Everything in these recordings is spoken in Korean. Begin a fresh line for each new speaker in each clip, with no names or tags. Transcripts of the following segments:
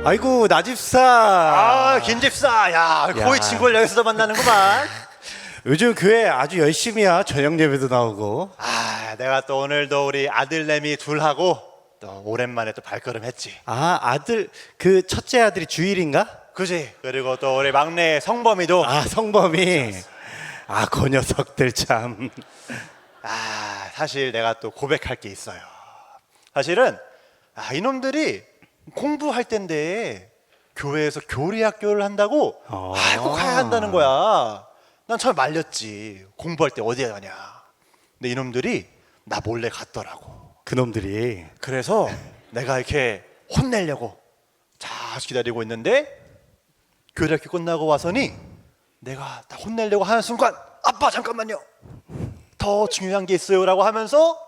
아이고 나집사.
김집사. 야, 거의 친구를 여기서도 만나는구만.
요즘 교회 아주 열심히야. 저녁 예배도 나오고.
내가 또 오늘도 우리 아들내미 둘하고 또 오랜만에 또 발걸음했지.
아들 그 첫째 아들이 주일인가?
그지. 그리고 또 우리 막내 성범이도.
성범이. 그 녀석들 참.
사실 내가 또 고백할 게 있어요. 사실은 이놈들이 공부할 때인데 교회에서 교리학교를 한다고 꼭 가야 한다는 거야. 난 처음에 말렸지. 공부할 때 어디에 가냐. 근데 이놈들이 나 몰래 갔더라고.
그놈들이.
그래서 내가 이렇게 혼내려고 자 기다리고 있는데 교리학교 끝나고 와서니 내가 다 혼내려고 하는 순간 아빠 잠깐만요. 더 중요한 게 있어요 라고 하면서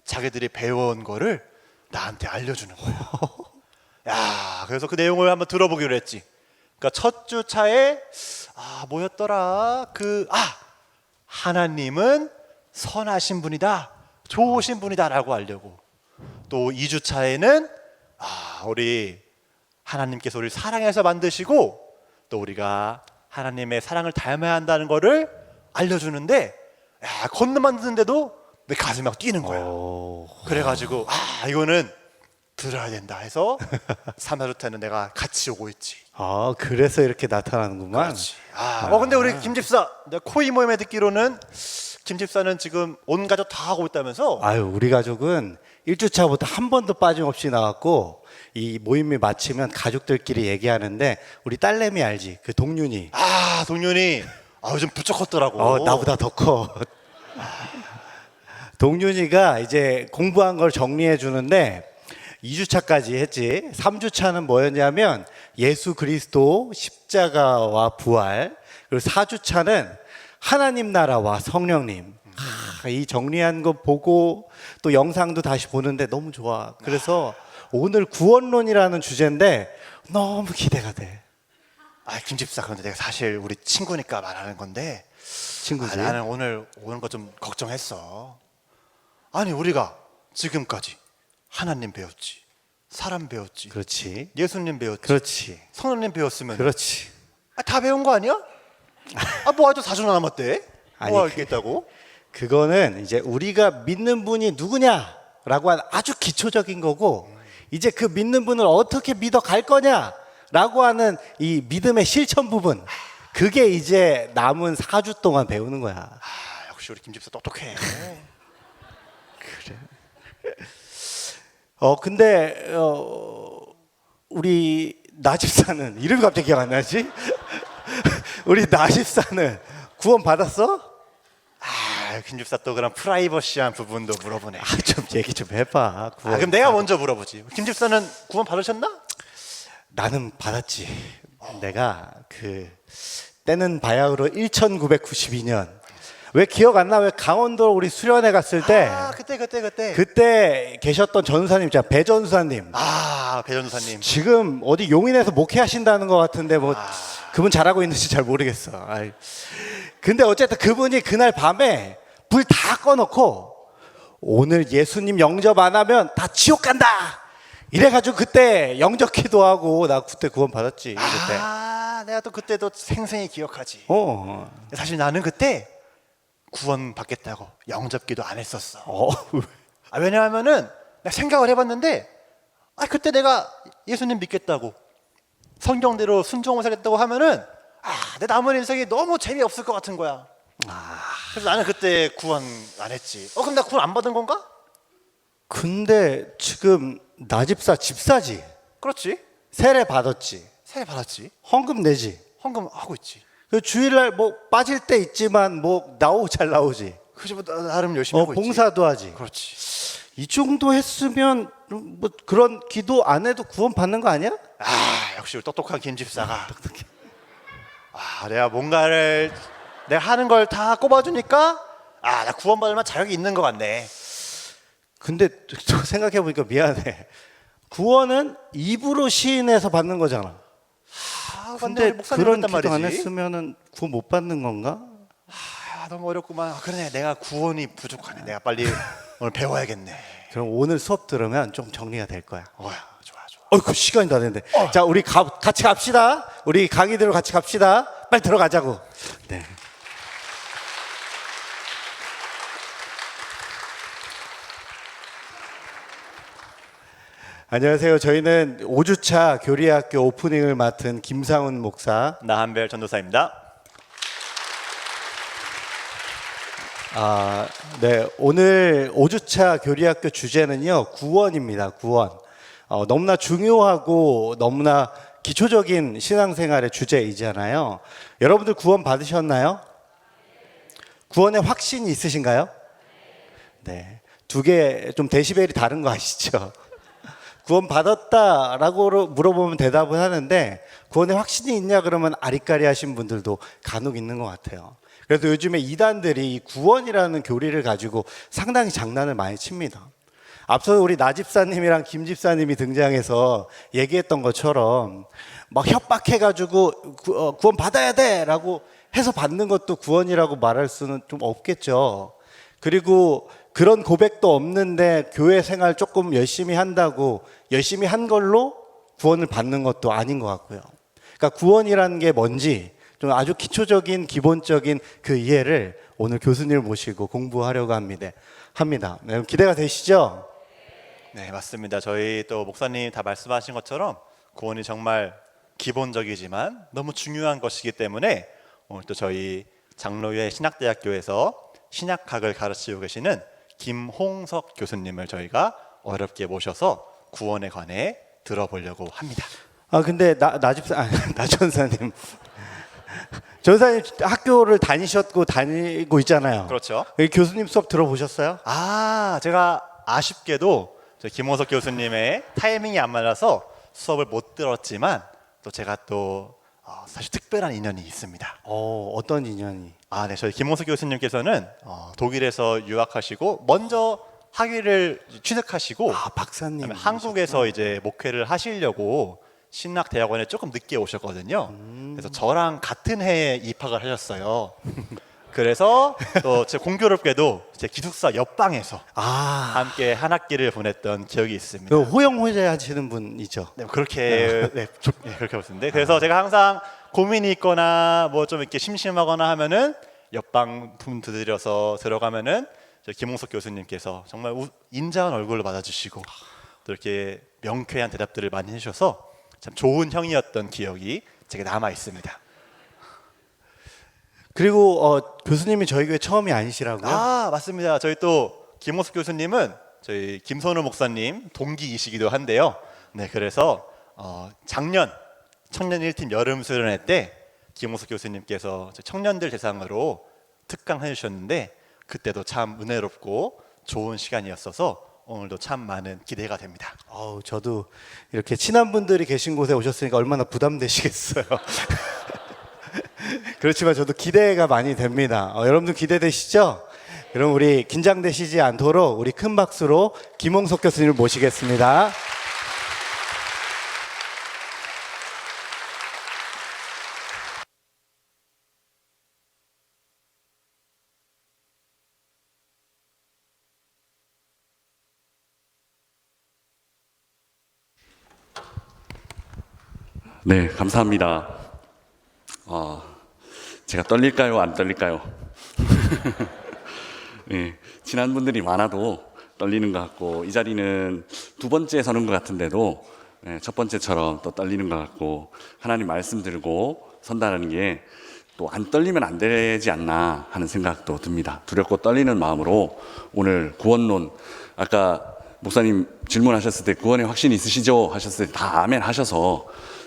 자기들이 배워온 거를 나한테 알려주는 거야. 야, 그래서 그 내용을 한번 들어보기로 했지. 그러니까 첫 주차에 뭐였더라? 하나님은 선하신 분이다, 좋으신 분이다라고 하려고. 또 2주차에는 우리 하나님께서 우리를 사랑해서 만드시고 또 우리가 하나님의 사랑을 닮아야 한다는 거를 알려주는데 걷는만 듣는데도 내 가슴이 막 뛰는 거야. 그래가지고 이거는 들어야 된다 해서 3, 4주차는 내가 같이 오고 있지.
그래서 이렇게 나타나는구만.
그렇지. 근데 우리 김집사, 내가 코이 모임에 듣기로는 김집사는 지금 온 가족 다 하고 있다면서?
우리 가족은 1주차부터 한 번도 빠짐없이 나왔고 이 모임이 마치면 가족들끼리 얘기하는데 우리 딸내미 알지? 그 동윤이.
동윤이 요즘 부쩍 컸더라고.
나보다 더 커. 동윤이가 이제 공부한 걸 정리해 주는데 2주차까지 했지. 3주차는 뭐였냐면 예수 그리스도 십자가와 부활. 그리고 4주차는 하나님 나라와 성령님. 이 정리한 거 보고 또 영상도 다시 보는데 너무 좋아. 그래서 오늘 구원론이라는 주제인데 너무 기대가 돼.
김집사, 그런데 내가 사실 우리 친구니까 말하는 건데
친구지?
나는 오늘 오는 거 좀 걱정했어. 우리가 지금까지 하나님 배웠지, 사람 배웠지,
그렇지.
예수님 배웠지,
그렇지.
성령님 배웠으면
그렇지.
다 배운 거 아니야? 뭐 아주 4주 남았대. 뭐
아니,
알겠다고?
그거는 이제 우리가 믿는 분이 누구냐라고 하는 아주 기초적인 거고 이제 그 믿는 분을 어떻게 믿어 갈 거냐라고 하는 이 믿음의 실천 부분, 그게 이제 남은 4주 동안 배우는 거야.
역시 우리 김집사 똑똑해.
그래. 근데 우리 나집사는 이름이 갑자기 기억 안 나지? 우리 나집사는 구원 받았어?
김집사 또 그런 프라이버시한 부분도 물어보네.
좀 얘기 좀 해봐.
그럼 내가 먼저 물어보지. 김집사는 구원 받으셨나?
나는 받았지. 내가 때는 바야흐로 1992년. 왜 기억 안 나? 왜 강원도 우리 수련회 갔을 때 그때 계셨던 전사님 있잖아. 배 전사님.
배 전사님.
지금 어디 용인에서 목회하신다는 것 같은데 그분 잘하고 있는지 잘 모르겠어. 근데 어쨌든 그분이 그날 밤에 불 다 꺼놓고 오늘 예수님 영접 안 하면 다 지옥 간다 이래가지고 그때 영접 기도하고 나 그때 구원 받았지. 그때.
내가 또 그때도 생생히 기억하지. 사실 나는 그때 구원 받겠다고 영접 기도 안 했었어. 왜냐하면은 내가 생각을 해봤는데 그때 내가 예수님 믿겠다고 성경대로 순종을 하겠다고 하면은 내 남은 인생이 너무 재미없을 것 같은 거야. 그래서 나는 그때 구원 안 했지. 그럼 나 구원 안 받은 건가?
근데 지금 나집사 집사지.
그렇지.
세례 받았지.
세례 받았지.
헌금 내지.
헌금 하고 있지.
그 주일날 빠질 때 있지만 잘 나오지.
그지, 나름 열심히 하고 있지.
봉사도 하지.
그렇지.
이 정도 했으면 그런 기도 안 해도 구원 받는 거 아니야?
역시 우리 똑똑한 김집사가. 똑똑해. 내가 뭔가를 내가 하는 걸 다 꼽아주니까 나 구원 받을 만 자격이 있는 것 같네.
근데 또 생각해 보니까 미안해. 구원은 입으로 시인해서 받는 거잖아. 근데 그런 기도 안 했으면은 구원 못 받는 건가?
너무 어렵구만. 그러네, 내가 구원이 부족하네. 내가 빨리 오늘 배워야겠네.
그럼 오늘 수업 들으면 좀 정리가 될 거야.
좋아.
어이구 시간이 다 됐는데. 자, 우리 같이 갑시다. 우리 강의대로 같이 갑시다. 빨리 들어가자고. 네. 안녕하세요. 저희는 5주차 교리학교 오프닝을 맡은 김상훈 목사.
나한별 전도사입니다.
네. 오늘 5주차 교리학교 주제는요, 구원입니다. 구원. 너무나 중요하고 너무나 기초적인 신앙생활의 주제이잖아요. 여러분들 구원 받으셨나요? 구원의 확신이 있으신가요? 네. 두 개 좀 데시벨이 다른 거 아시죠? 구원 받았다라고 물어보면 대답을 하는데 구원의 확신이 있냐 그러면 아리까리하신 분들도 간혹 있는 것 같아요. 그래서 요즘에 이단들이 이 구원이라는 교리를 가지고 상당히 장난을 많이 칩니다. 앞서 우리 나 집사님이랑 김 집사님이 등장해서 얘기했던 것처럼 막 협박해가지고 구원 받아야 돼라고 해서 받는 것도 구원이라고 말할 수는 좀 없겠죠. 그리고 그런 고백도 없는데 교회 생활 조금 열심히 한다고 열심히 한 걸로 구원을 받는 것도 아닌 것 같고요. 그러니까 구원이라는 게 뭔지 좀 아주 기초적인 기본적인 그 이해를 오늘 교수님을 모시고 공부하려고 합니다. 네, 기대가 되시죠?
네, 맞습니다. 저희 또 목사님 다 말씀하신 것처럼 구원이 정말 기본적이지만 너무 중요한 것이기 때문에 오늘 또 저희 장로회 신학대학교에서 신약학을 가르치고 계시는 김홍석 교수님을 저희가 어렵게 모셔서 구원에 관해 들어보려고 합니다.
근데 나 전사님. 전사님 학교를 다니고 있잖아요.
그렇죠.
교수님 수업 들어보셨어요?
제가 아쉽게도 저희 김홍석 교수님의 타이밍이 안 맞아서 수업을 못 들었지만 또 제가 또 사실 특별한 인연이 있습니다.
어떤 인연이?
네, 저희 김홍석 교수님께서는 독일에서 유학하시고 먼저 학위를 취득하시고
박사님
한국에서 이제 목회를 하시려고 신학대학원에 조금 늦게 오셨거든요. 그래서 저랑 같은 해에 입학을 하셨어요. 그래서 또 제 공교롭게도 제 기숙사 옆방에서 함께 한 학기를 보냈던 기억이 있습니다.
호영호재 하시는 분이죠?
네, 그렇게 그렇게 보시는데 그래서 제가 항상 고민이 있거나 뭐 좀 이렇게 심심하거나 하면은 옆방 분 들여서 들어가면은 저 김홍석 교수님께서 정말 인자한 얼굴로 맞아주시고 또 이렇게 명쾌한 대답들을 많이 해주셔서 참 좋은 형이었던 기억이 제게 남아 있습니다.
그리고 교수님이 저희 교회 처음이 아니시라고요?
맞습니다. 저희 또 김홍석 교수님은 저희 김선우 목사님 동기이시기도 한데요. 네, 그래서 작년 청년 1팀 여름 수련회 때 김홍석 교수님께서 청년들 대상으로 특강 해주셨는데 그때도 참 은혜롭고 좋은 시간이었어서 오늘도 참 많은 기대가 됩니다.
저도 이렇게 친한 분들이 계신 곳에 오셨으니까 얼마나 부담되시겠어요. 그렇지만 저도 기대가 많이 됩니다. 여러분들 기대되시죠? 그럼 우리 긴장되시지 않도록 우리 큰 박수로 김홍석 교수님을 모시겠습니다.
네, 감사합니다. 제가 떨릴까요? 안 떨릴까요? 네, 친한 분들이 많아도 떨리는 것 같고 이 자리는 두 번째 서는 것 같은데도 첫 번째처럼 또 떨리는 것 같고 하나님 말씀 들고 선다는 게 또 안 떨리면 안 되지 않나 하는 생각도 듭니다. 두렵고 떨리는 마음으로 오늘 구원론, 아까 목사님 질문하셨을 때 구원의 확신이 있으시죠? 하셨을 때 다 아멘 하셔서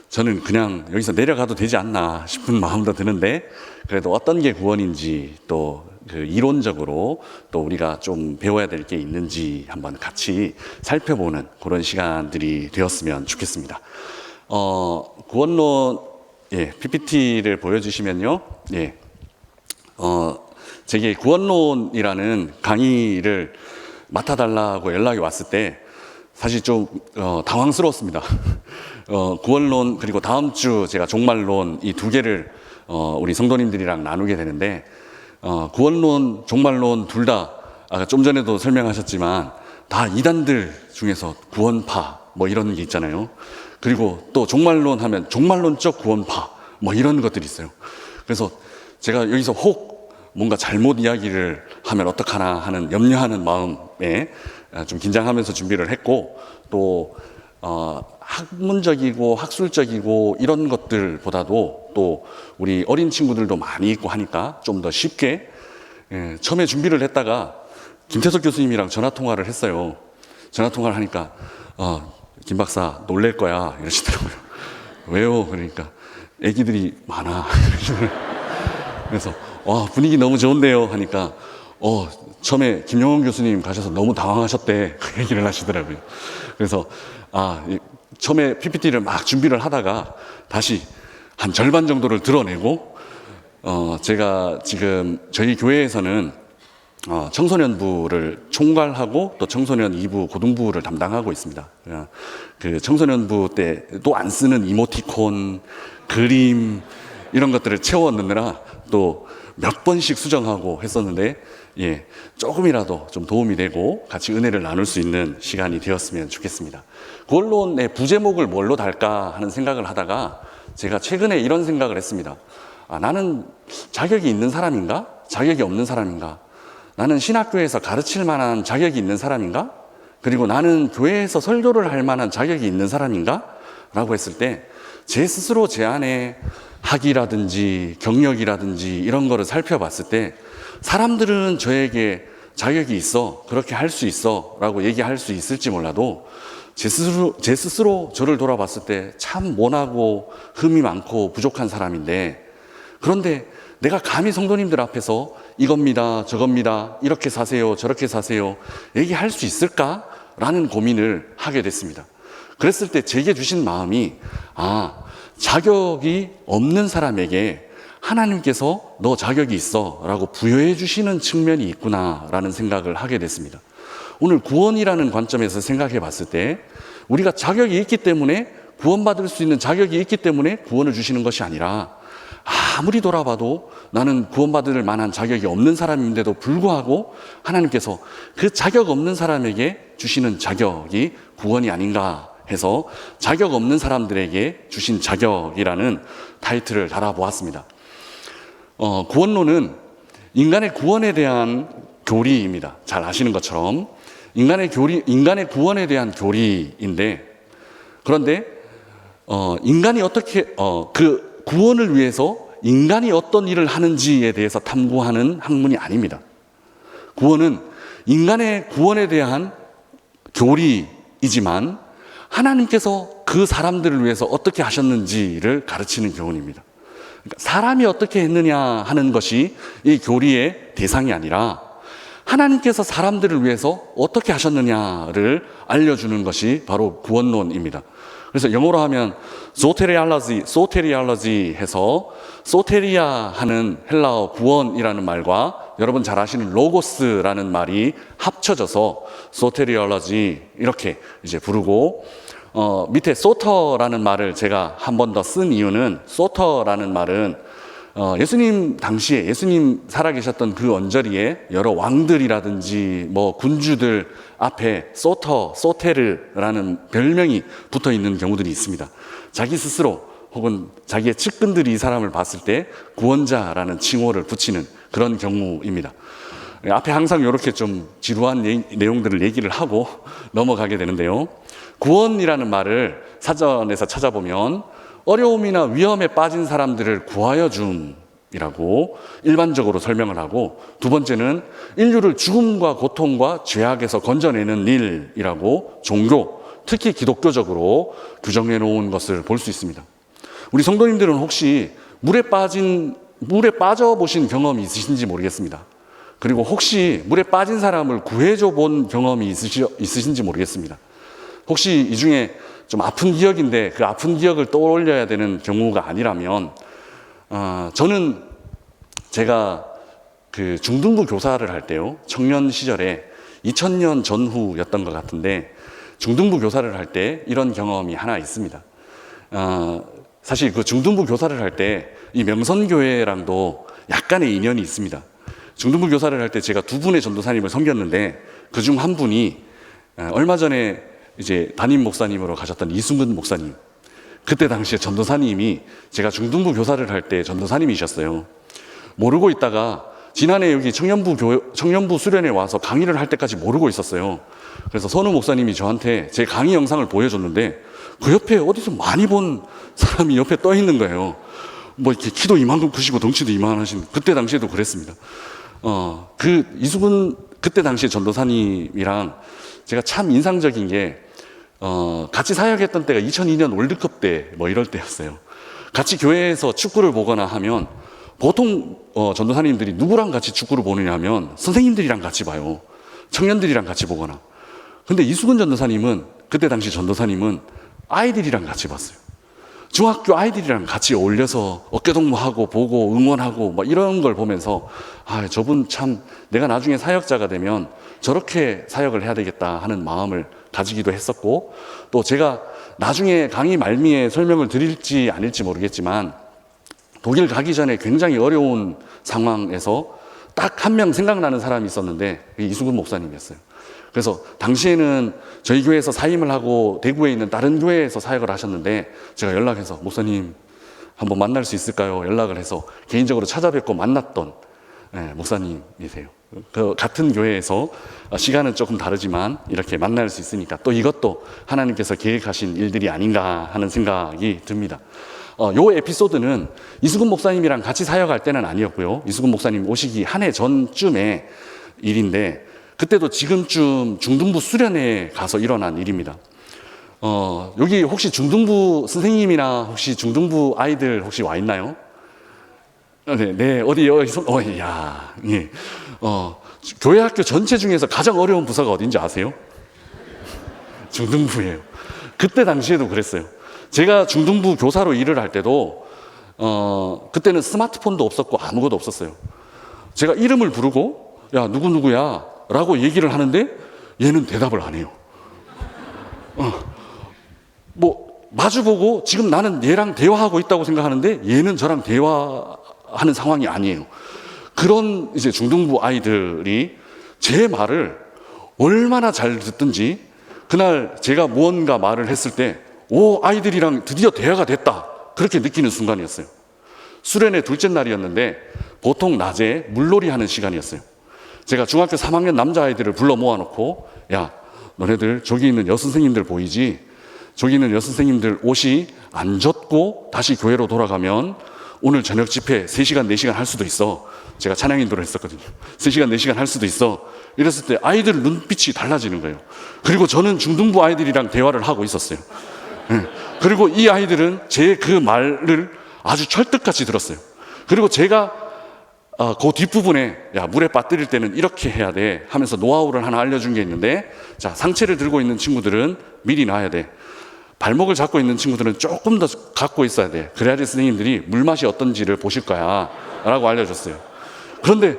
저는 그냥 여기서 내려가도 되지 않나 싶은 마음도 드는데 그래도 어떤 게 구원인지 또 그 이론적으로 또 우리가 좀 배워야 될 게 있는지 한번 같이 살펴보는 그런 시간들이 되었으면 좋겠습니다. 구원론 PPT를 보여주시면요. 제게 구원론이라는 강의를 맡아달라고 연락이 왔을 때 사실 좀 당황스러웠습니다. 구원론 그리고 다음 주 제가 종말론 이 두 개를 우리 성도님들이랑 나누게 되는데 구원론, 종말론 둘 다 아까 좀 전에도 설명하셨지만 다 이단들 중에서 구원파 뭐 이런 게 있잖아요. 그리고 또 종말론 하면 종말론적 구원파 뭐 이런 것들이 있어요. 그래서 제가 여기서 혹 뭔가 잘못 이야기를 하면 어떡하나 하는 염려하는 마음에 좀 긴장하면서 준비를 했고, 또 학문적이고 학술적이고 이런 것들보다도 또 우리 어린 친구들도 많이 있고 하니까 좀 더 쉽게, 처음에 준비를 했다가 김태석 교수님이랑 전화 통화를 했어요. 전화 통화를 하니까 김 박사 놀랄 거야 이러시더라고요. 왜요? 그러니까 애기들이 많아. 그래서 분위기 너무 좋은데요 하니까 처음에 김용원 교수님 가셔서 너무 당황하셨대, 그 얘기를 하시더라고요. 그래서 처음에 PPT를 막 준비를 하다가 다시 한 절반 정도를 드러내고, 제가 지금 저희 교회에서는 청소년부를 총괄하고 또 청소년 2부 고등부를 담당하고 있습니다. 그 청소년부 때도 안 쓰는 이모티콘, 그림 이런 것들을 채워 넣느라 또 몇 번씩 수정하고 했었는데, 조금이라도 좀 도움이 되고 같이 은혜를 나눌 수 있는 시간이 되었으면 좋겠습니다. 구원론의 부제목을 뭘로 달까 하는 생각을 하다가 제가 최근에 이런 생각을 했습니다. 나는 자격이 있는 사람인가? 자격이 없는 사람인가? 나는 신학교에서 가르칠 만한 자격이 있는 사람인가? 그리고 나는 교회에서 설교를 할 만한 자격이 있는 사람인가? 라고 했을 때 제 스스로 제 안에 학위라든지 경력이라든지 이런 거를 살펴봤을 때 사람들은 저에게 자격이 있어, 그렇게 할 수 있어 라고 얘기할 수 있을지 몰라도 제 스스로 저를 돌아봤을 때 참 모나고 흠이 많고 부족한 사람인데, 그런데 내가 감히 성도님들 앞에서 이겁니다, 저겁니다, 이렇게 사세요, 저렇게 사세요 얘기할 수 있을까라는 고민을 하게 됐습니다. 그랬을 때 제게 주신 마음이, 자격이 없는 사람에게 하나님께서 너 자격이 있어 라고 부여해 주시는 측면이 있구나 라는 생각을 하게 됐습니다. 오늘 구원이라는 관점에서 생각해 봤을 때 우리가 자격이 있기 때문에, 구원받을 수 있는 자격이 있기 때문에 구원을 주시는 것이 아니라, 아무리 돌아봐도 나는 구원받을 만한 자격이 없는 사람인데도 불구하고 하나님께서 그 자격 없는 사람에게 주시는 자격이 구원이 아닌가 해서 자격 없는 사람들에게 주신 자격이라는 타이틀을 달아보았습니다. 구원론은 인간의 구원에 대한 교리입니다. 잘 아시는 것처럼 인간의 구원에 대한 교리인데, 그런데 인간이 어떻게 그 구원을 위해서 인간이 어떤 일을 하는지에 대해서 탐구하는 학문이 아닙니다. 구원은 인간의 구원에 대한 교리이지만 하나님께서 그 사람들을 위해서 어떻게 하셨는지를 가르치는 교훈입니다. 그러니까 사람이 어떻게 했느냐 하는 것이 이 교리의 대상이 아니라 하나님께서 사람들을 위해서 어떻게 하셨느냐를 알려주는 것이 바로 구원론입니다. 그래서 영어로 하면 소테리알러지 해서 소테리아 하는 헬라어 구원이라는 말과 여러분 잘 아시는 로고스라는 말이 합쳐져서 소테리얼러지 이렇게 이제 부르고, 밑에 소터라는 말을 제가 한 번 더 쓴 이유는, 소터라는 말은 예수님 당시에, 예수님 살아계셨던 그 언저리에 여러 왕들이라든지 뭐 군주들 앞에 소테르라는 별명이 붙어 있는 경우들이 있습니다. 자기 스스로 혹은 자기의 측근들이 이 사람을 봤을 때 구원자라는 칭호를 붙이는 그런 경우입니다. 앞에 항상 이렇게 좀 지루한 내용들을 얘기를 하고 넘어가게 되는데요. 구원이라는 말을 사전에서 찾아보면 어려움이나 위험에 빠진 사람들을 구하여 줌이라고 일반적으로 설명을 하고, 두 번째는 인류를 죽음과 고통과 죄악에서 건져내는 일이라고 종교, 특히 기독교적으로 규정해 놓은 것을 볼 수 있습니다. 우리 성도님들은 혹시 물에 빠져 보신 경험이 있으신지 모르겠습니다. 그리고 혹시 물에 빠진 사람을 구해줘 본 경험이 있으신지 모르겠습니다. 혹시 이 중에 좀 아픈 기억인데 그 아픈 기억을 떠올려야 되는 경우가 아니라면, 저는 제가 그 중등부 교사를 할 때요, 청년 시절에 2000년 전후였던 것 같은데 중등부 교사를 할 때 이런 경험이 하나 있습니다. 사실 그 중등부 교사를 할 때 이 명선교회랑도 약간의 인연이 있습니다. 중등부 교사를 할 때 제가 두 분의 전도사님을 섬겼는데 그중 한 분이 얼마 전에 이제 담임 목사님으로 가셨던 이승근 목사님, 그때 당시에 전도사님이 제가 중등부 교사를 할 때 전도사님이셨어요. 모르고 있다가 지난해 여기 청년부 수련회 와서 강의를 할 때까지 모르고 있었어요. 그래서 선우 목사님이 저한테 제 강의 영상을 보여줬는데 그 옆에 어디서 많이 본 사람이 옆에 떠 있는 거예요. 뭐 이렇게 키도 이만큼 크시고 덩치도 이만하신, 그때 당시에도 그랬습니다. 그 이수근 그때 당시에 전도사님이랑 제가 참 인상적인 게 같이 사역했던 때가 2002년 월드컵 때 뭐 이럴 때였어요. 같이 교회에서 축구를 보거나 하면 보통 전도사님들이 누구랑 같이 축구를 보느냐 하면 선생님들이랑 같이 봐요. 청년들이랑 같이 보거나. 근데 이수근 전도사님은, 그때 당시 전도사님은 아이들이랑 같이 봤어요. 중학교 아이들이랑 같이 어울려서 어깨동무하고 보고 응원하고 막 이런 걸 보면서 아, 저분 참 내가 나중에 사역자가 되면 저렇게 사역을 해야 되겠다 하는 마음을 가지기도 했었고, 또 제가 나중에 강의 말미에 설명을 드릴지 아닐지 모르겠지만 독일 가기 전에 굉장히 어려운 상황에서 딱 한 명 생각나는 사람이 있었는데 그게 이수근 목사님이었어요. 그래서 당시에는 저희 교회에서 사임을 하고 대구에 있는 다른 교회에서 사역을 하셨는데 제가 연락해서 목사님 한번 만날 수 있을까요? 연락을 해서 개인적으로 찾아뵙고 만났던 목사님이세요. 그 같은 교회에서 시간은 조금 다르지만 이렇게 만날 수 있으니까 또 이것도 하나님께서 계획하신 일들이 아닌가 하는 생각이 듭니다. 요 에피소드는 이수근 목사님이랑 같이 사역할 때는 아니었고요. 이수근 목사님 오시기 한 해 전쯤의 일인데 그때도 지금쯤 중등부 수련회에 가서 일어난 일입니다. 여기 혹시 중등부 선생님이나 혹시 중등부 아이들 혹시 와 있나요? 네, 어디 여기서, 야, 예. 교회 학교 전체 중에서 가장 어려운 부서가 어딘지 아세요? 중등부예요. 그때 당시에도 그랬어요. 제가 중등부 교사로 일을 할 때도, 그때는 스마트폰도 없었고 아무것도 없었어요. 제가 이름을 부르고, 야, 누구누구야 라고 얘기를 하는데 얘는 대답을 안 해요. 뭐, 마주보고 지금 나는 얘랑 대화하고 있다고 생각하는데 얘는 저랑 대화하는 상황이 아니에요. 그런 이제 중등부 아이들이 제 말을 얼마나 잘 듣든지 그날 제가 무언가 말을 했을 때 아이들이랑 드디어 대화가 됐다. 그렇게 느끼는 순간이었어요. 수련회 둘째 날이었는데 보통 낮에 물놀이 하는 시간이었어요. 제가 중학교 3학년 남자아이들을 불러 모아놓고 야, 너네들 저기 있는 여선생님들 보이지? 저기 있는 여선생님들 옷이 안 젖고 다시 교회로 돌아가면 오늘 저녁 집회 3시간, 4시간 할 수도 있어. 제가 찬양 인도를 했었거든요. 3시간, 4시간 할 수도 있어. 이랬을 때 아이들 눈빛이 달라지는 거예요. 그리고 저는 중등부 아이들이랑 대화를 하고 있었어요. 그리고 이 아이들은 제 그 말을 아주 철떡같이 들었어요. 그리고 제가 그 뒷부분에 야, 물에 빠뜨릴 때는 이렇게 해야 돼 하면서 노하우를 하나 알려준 게 있는데, 자, 상체를 들고 있는 친구들은 미리 놔야 돼. 발목을 잡고 있는 친구들은 조금 더 갖고 있어야 돼. 그래야지 선생님들이 물맛이 어떤지를 보실 거야 라고 알려줬어요. 그런데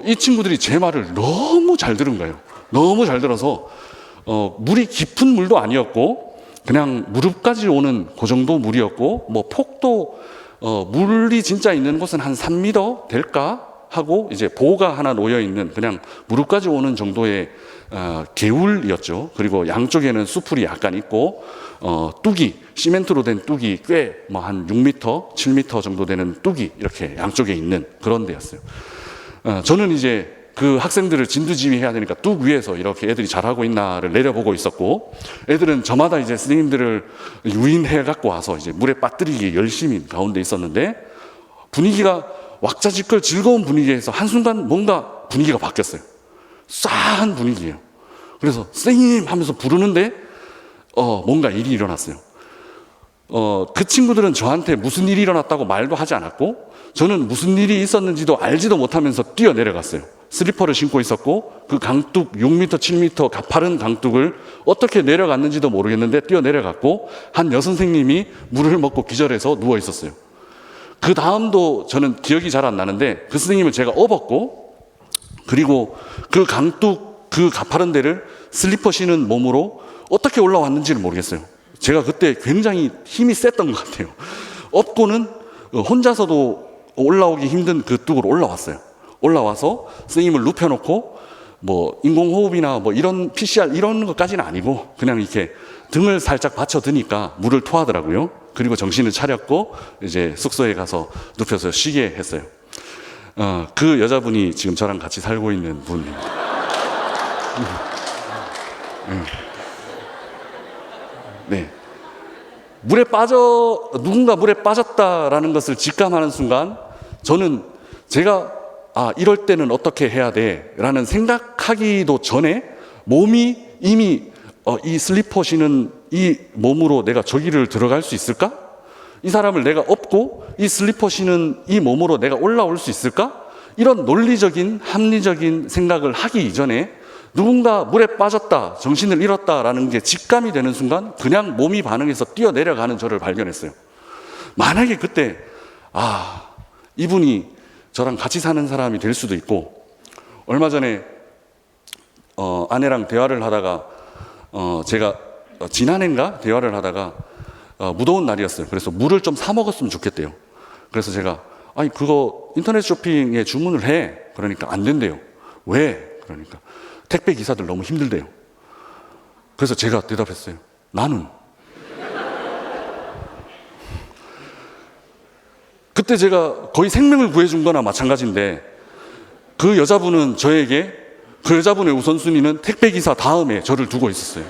이 친구들이 제 말을 너무 잘 들은 거예요. 너무 잘 들어서 물이 깊은 물도 아니었고 그냥 무릎까지 오는 그 정도 물이었고, 뭐 폭도 물이 진짜 있는 곳은 한 3m 될까 하고 이제 보가 하나 놓여 있는 그냥 무릎까지 오는 정도의 개울이었죠. 그리고 양쪽에는 수풀이 약간 있고 뚝이 시멘트로 된 뚝이 꽤 뭐 한 6m, 7m 정도 되는 뚝이 이렇게 양쪽에 있는 그런 데였어요. 저는 이제 그 학생들을 진두지휘해야 되니까 뚝 위에서 이렇게 애들이 잘하고 있나를 내려보고 있었고, 애들은 저마다 이제 선생님들을 유인해 갖고 와서 이제 물에 빠뜨리기 열심히 가운데 있었는데 분위기가 왁자지껄 즐거운 분위기에서 한순간 뭔가 분위기가 바뀌었어요. 싸한 분위기예요. 그래서 선생님 하면서 부르는데 뭔가 일이 일어났어요. 그 친구들은 저한테 무슨 일이 일어났다고 말도 하지 않았고 저는 무슨 일이 있었는지도 알지도 못하면서 뛰어내려갔어요. 슬리퍼를 신고 있었고 그 강둑 6m, 7m 가파른 강둑을 어떻게 내려갔는지도 모르겠는데 뛰어내려갔고 한 여선생님이 물을 먹고 기절해서 누워 있었어요. 그 다음도 저는 기억이 잘 안 나는데 그 선생님을 제가 업었고, 그리고 그 강둑 그 가파른 데를 슬리퍼 신은 몸으로 어떻게 올라왔는지를 모르겠어요. 제가 그때 굉장히 힘이 셌던 것 같아요. 업고는 혼자서도 올라오기 힘든 그 뚝으로 올라왔어요. 올라와서 선생님을 눕혀놓고 뭐 인공호흡이나 뭐 이런 PCR 이런 것까지는 아니고 그냥 이렇게 등을 살짝 받쳐드니까 물을 토하더라고요. 그리고 정신을 차렸고 이제 숙소에 가서 눕혀서 쉬게 했어요. 그 여자분이 지금 저랑 같이 살고 있는 분입니다. 네. 누군가 물에 빠졌다라는 것을 직감하는 순간 저는 제가 이럴 때는 어떻게 해야 돼? 라는 생각하기도 전에 몸이 이미 이 슬리퍼 신은 이 몸으로 내가 저기를 들어갈 수 있을까? 이 사람을 내가 업고 이 슬리퍼 신은 이 몸으로 내가 올라올 수 있을까? 이런 논리적인 합리적인 생각을 하기 이전에 누군가 물에 빠졌다, 정신을 잃었다라는 게 직감이 되는 순간 그냥 몸이 반응해서 뛰어내려가는 저를 발견했어요. 만약에 그때 이분이 저랑 같이 사는 사람이 될 수도 있고, 얼마 전에 아내랑 대화를 하다가 제가 지난해인가 대화를 하다가 무더운 날이었어요. 그래서 물을 좀 사 먹었으면 좋겠대요. 그래서 제가 그거 인터넷 쇼핑에 주문을 해. 그러니까 안 된대요. 왜? 그러니까 택배 기사들 너무 힘들대요. 그래서 제가 대답했어요. 나는. 그때 제가 거의 생명을 구해준 거나 마찬가지인데 그 여자분은 저에게 그 여자분의 우선순위는 택배 기사 다음에 저를 두고 있었어요.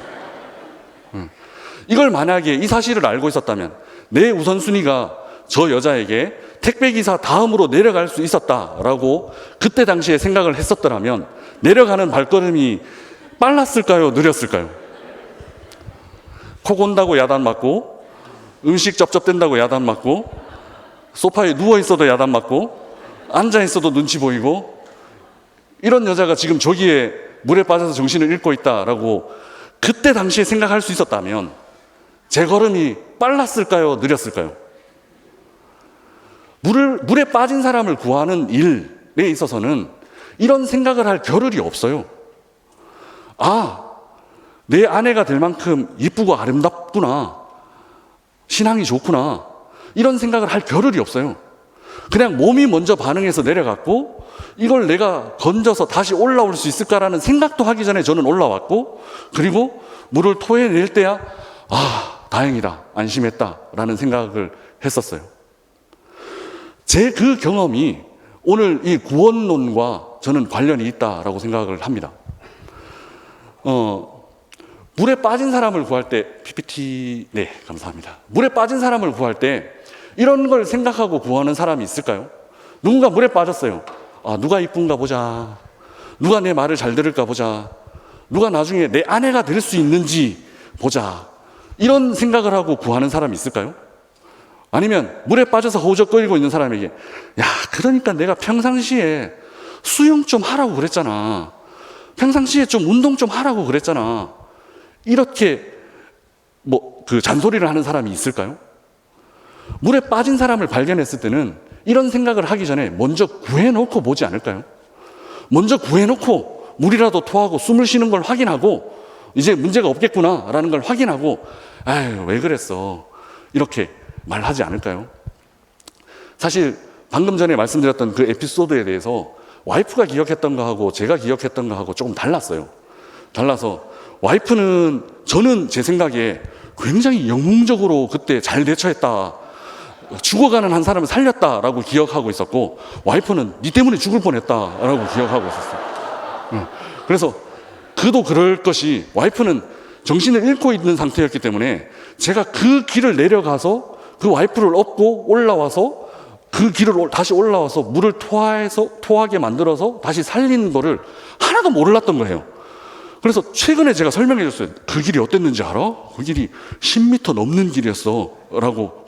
이걸 만약에 이 사실을 알고 있었다면 내 우선순위가 저 여자에게 택배기사 다음으로 내려갈 수 있었다라고 그때 당시에 생각을 했었더라면 내려가는 발걸음이 빨랐을까요? 느렸을까요? 코 곤다고 야단 맞고 음식 쩝쩝댄다고 야단 맞고 소파에 누워있어도 야단 맞고 앉아있어도 눈치 보이고 이런 여자가 지금 저기에 물에 빠져서 정신을 잃고 있다라고 그때 당시에 생각할 수 있었다면 제 걸음이 빨랐을까요? 느렸을까요? 물에 빠진 사람을 구하는 일에 있어서는 이런 생각을 할 겨를이 없어요. 내 아내가 될 만큼 이쁘고 아름답구나. 신앙이 좋구나. 이런 생각을 할 겨를이 없어요. 그냥 몸이 먼저 반응해서 내려갔고 이걸 내가 건져서 다시 올라올 수 있을까라는 생각도 하기 전에 저는 올라왔고 그리고 물을 토해낼 때야 다행이다. 안심했다라는 생각을 했었어요. 제 그 경험이 오늘 이 구원론과 저는 관련이 있다라고 생각을 합니다. 물에 빠진 사람을 구할 때 PPT 네 감사합니다. 물에 빠진 사람을 구할 때 이런 걸 생각하고 구하는 사람이 있을까요? 누군가 물에 빠졌어요. 누가 이쁜가 보자. 누가 내 말을 잘 들을까 보자. 누가 나중에 내 아내가 될 수 있는지 보자. 이런 생각을 하고 구하는 사람이 있을까요? 아니면 물에 빠져서 허우적거리고 있는 사람에게 그러니까 내가 평상시에 수영 좀 하라고 그랬잖아. 평상시에 좀 운동 좀 하라고 그랬잖아. 이렇게 그 잔소리를 하는 사람이 있을까요? 물에 빠진 사람을 발견했을 때는 이런 생각을 하기 전에 먼저 구해놓고 보지 않을까요? 먼저 구해놓고 물이라도 토하고 숨을 쉬는 걸 확인하고 이제 문제가 없겠구나라는 걸 확인하고 왜 그랬어? 이렇게 말하지 않을까요? 사실 방금 전에 말씀드렸던 그 에피소드에 대해서 와이프가 기억했던 거하고 제가 기억했던 거하고 조금 달랐어요. 달라서 와이프는 저는 제 생각에 굉장히 영웅적으로 그때 잘 대처했다. 죽어가는 한 사람을 살렸다라고 기억하고 있었고 와이프는 니 때문에 죽을 뻔했다라고 기억하고 있었어요. 그래서 그도 그럴 것이 와이프는 정신을 잃고 있는 상태였기 때문에 제가 그 길을 내려가서 그 와이프를 업고 올라와서 그 길을 다시 올라와서 물을 토하게 만들어서 다시 살리는 거를 하나도 몰랐던 거예요. 그래서 최근에 제가 설명해 줬어요. 그 길이 어땠는지 알아? 그 길이 10m 넘는 길이었어 라고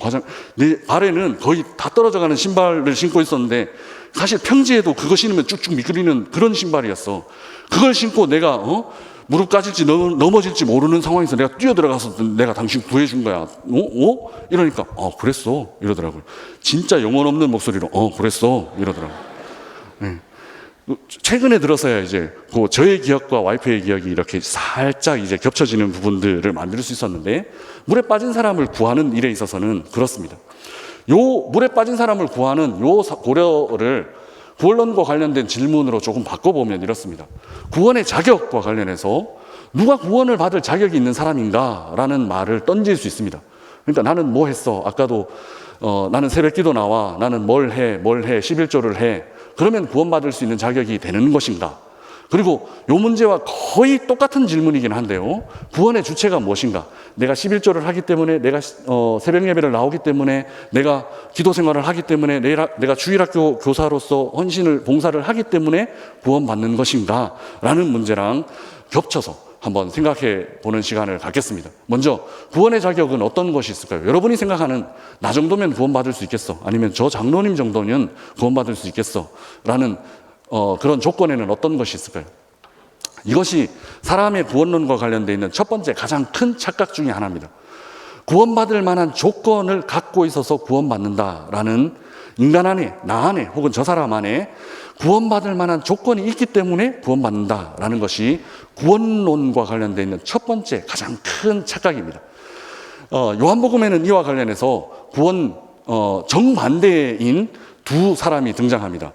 내 발에는 거의 다 떨어져가는 신발을 신고 있었는데 사실 평지에도 그거 신으면 쭉쭉 미끄리는 그런 신발이었어. 그걸 신고 내가 무릎 까질지 넘어질지 모르는 상황에서 내가 뛰어들어가서 내가 당신 구해준 거야. 이러니까 그랬어 이러더라고요. 진짜 영혼 없는 목소리로 그랬어 이러더라고요. 최근에 들어서야 이제 저의 기억과 와이프의 기억이 이렇게 살짝 이제 겹쳐지는 부분들을 만들 수 있었는데 물에 빠진 사람을 구하는 일에 있어서는 그렇습니다. 요 물에 빠진 사람을 구하는 요 고려를 구원론과 관련된 질문으로 조금 바꿔보면 이렇습니다. 구원의 자격과 관련해서 누가 구원을 받을 자격이 있는 사람인가? 라는 말을 던질 수 있습니다. 그러니까 나는 뭐 했어? 아까도 나는 새벽기도 나와. 나는 뭘 해? 11조를 해. 그러면 구원받을 수 있는 자격이 되는 것인가? 그리고 이 문제와 거의 똑같은 질문이긴 한데요. 구원의 주체가 무엇인가? 내가 11조를 하기 때문에, 내가 새벽 예배를 나오기 때문에, 내가 기도 생활을 하기 때문에, 내가 주일학교 교사로서 헌신을, 봉사를 하기 때문에 구원받는 것인가? 라는 문제랑 겹쳐서 한번 생각해 보는 시간을 갖겠습니다. 먼저 구원의 자격은 어떤 것이 있을까요? 여러분이 생각하는 나 정도면 구원받을 수 있겠어? 아니면 저 장로님 정도는 구원받을 수 있겠어? 라는 그런 조건에는 어떤 것이 있을까요? 이것이 사람의 구원론과 관련되어 있는 첫 번째 가장 큰 착각 중에 하나입니다. 구원받을 만한 조건을 갖고 있어서 구원받는다라는 인간 안에, 나 안에 혹은 저 사람 안에 구원받을 만한 조건이 있기 때문에 구원받는다라는 것이 구원론과 관련되어 있는 첫 번째 가장 큰 착각입니다. 요한복음에는 이와 관련해서 구원 정반대인 두 사람이 등장합니다.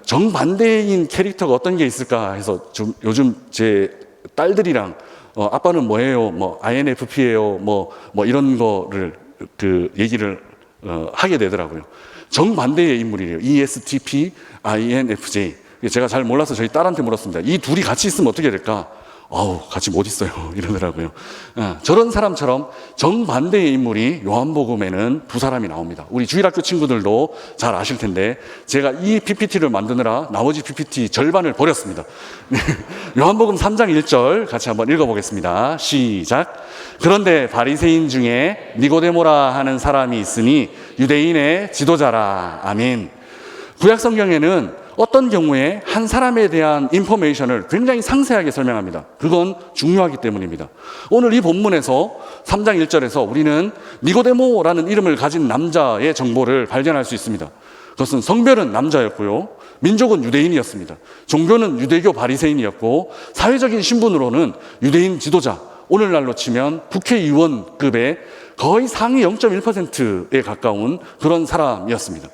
정반대인 캐릭터가 어떤 게 있을까 해서 좀 요즘 제 딸들이랑 아빠는 뭐예요? 뭐 INFP예요? 뭐 이런 거를 얘기를 하게 되더라고요. 정반대의 인물이래요. ESTP, INFJ. 제가 잘 몰라서 저희 딸한테 물었습니다. 이 둘이 같이 있으면 어떻게 될까? 같이 못 있어요. 이러더라고요. 저런 사람처럼 정반대의 인물이 요한복음에는 두 사람이 나옵니다. 우리 주일학교 친구들도 잘 아실 텐데 제가 이 PPT를 만드느라 나머지 PPT 절반을 버렸습니다. 요한복음 3장 1절 같이 한번 읽어보겠습니다. 시작. 그런데 바리새인 중에 니고데모라 하는 사람이 있으니 유대인의 지도자라. 아멘. 구약 성경에는 어떤 경우에 한 사람에 대한 인포메이션을 굉장히 상세하게 설명합니다. 그건 중요하기 때문입니다. 오늘 이 본문에서 3장 1절에서 우리는 니고데모라는 이름을 가진 남자의 정보를 발견할 수 있습니다. 그것은 성별은 남자였고요. 민족은 유대인이었습니다. 종교는 유대교 바리새인이었고 사회적인 신분으로는 유대인 지도자, 오늘날로 치면 국회의원급의 거의 상위 0.1%에 가까운 그런 사람이었습니다.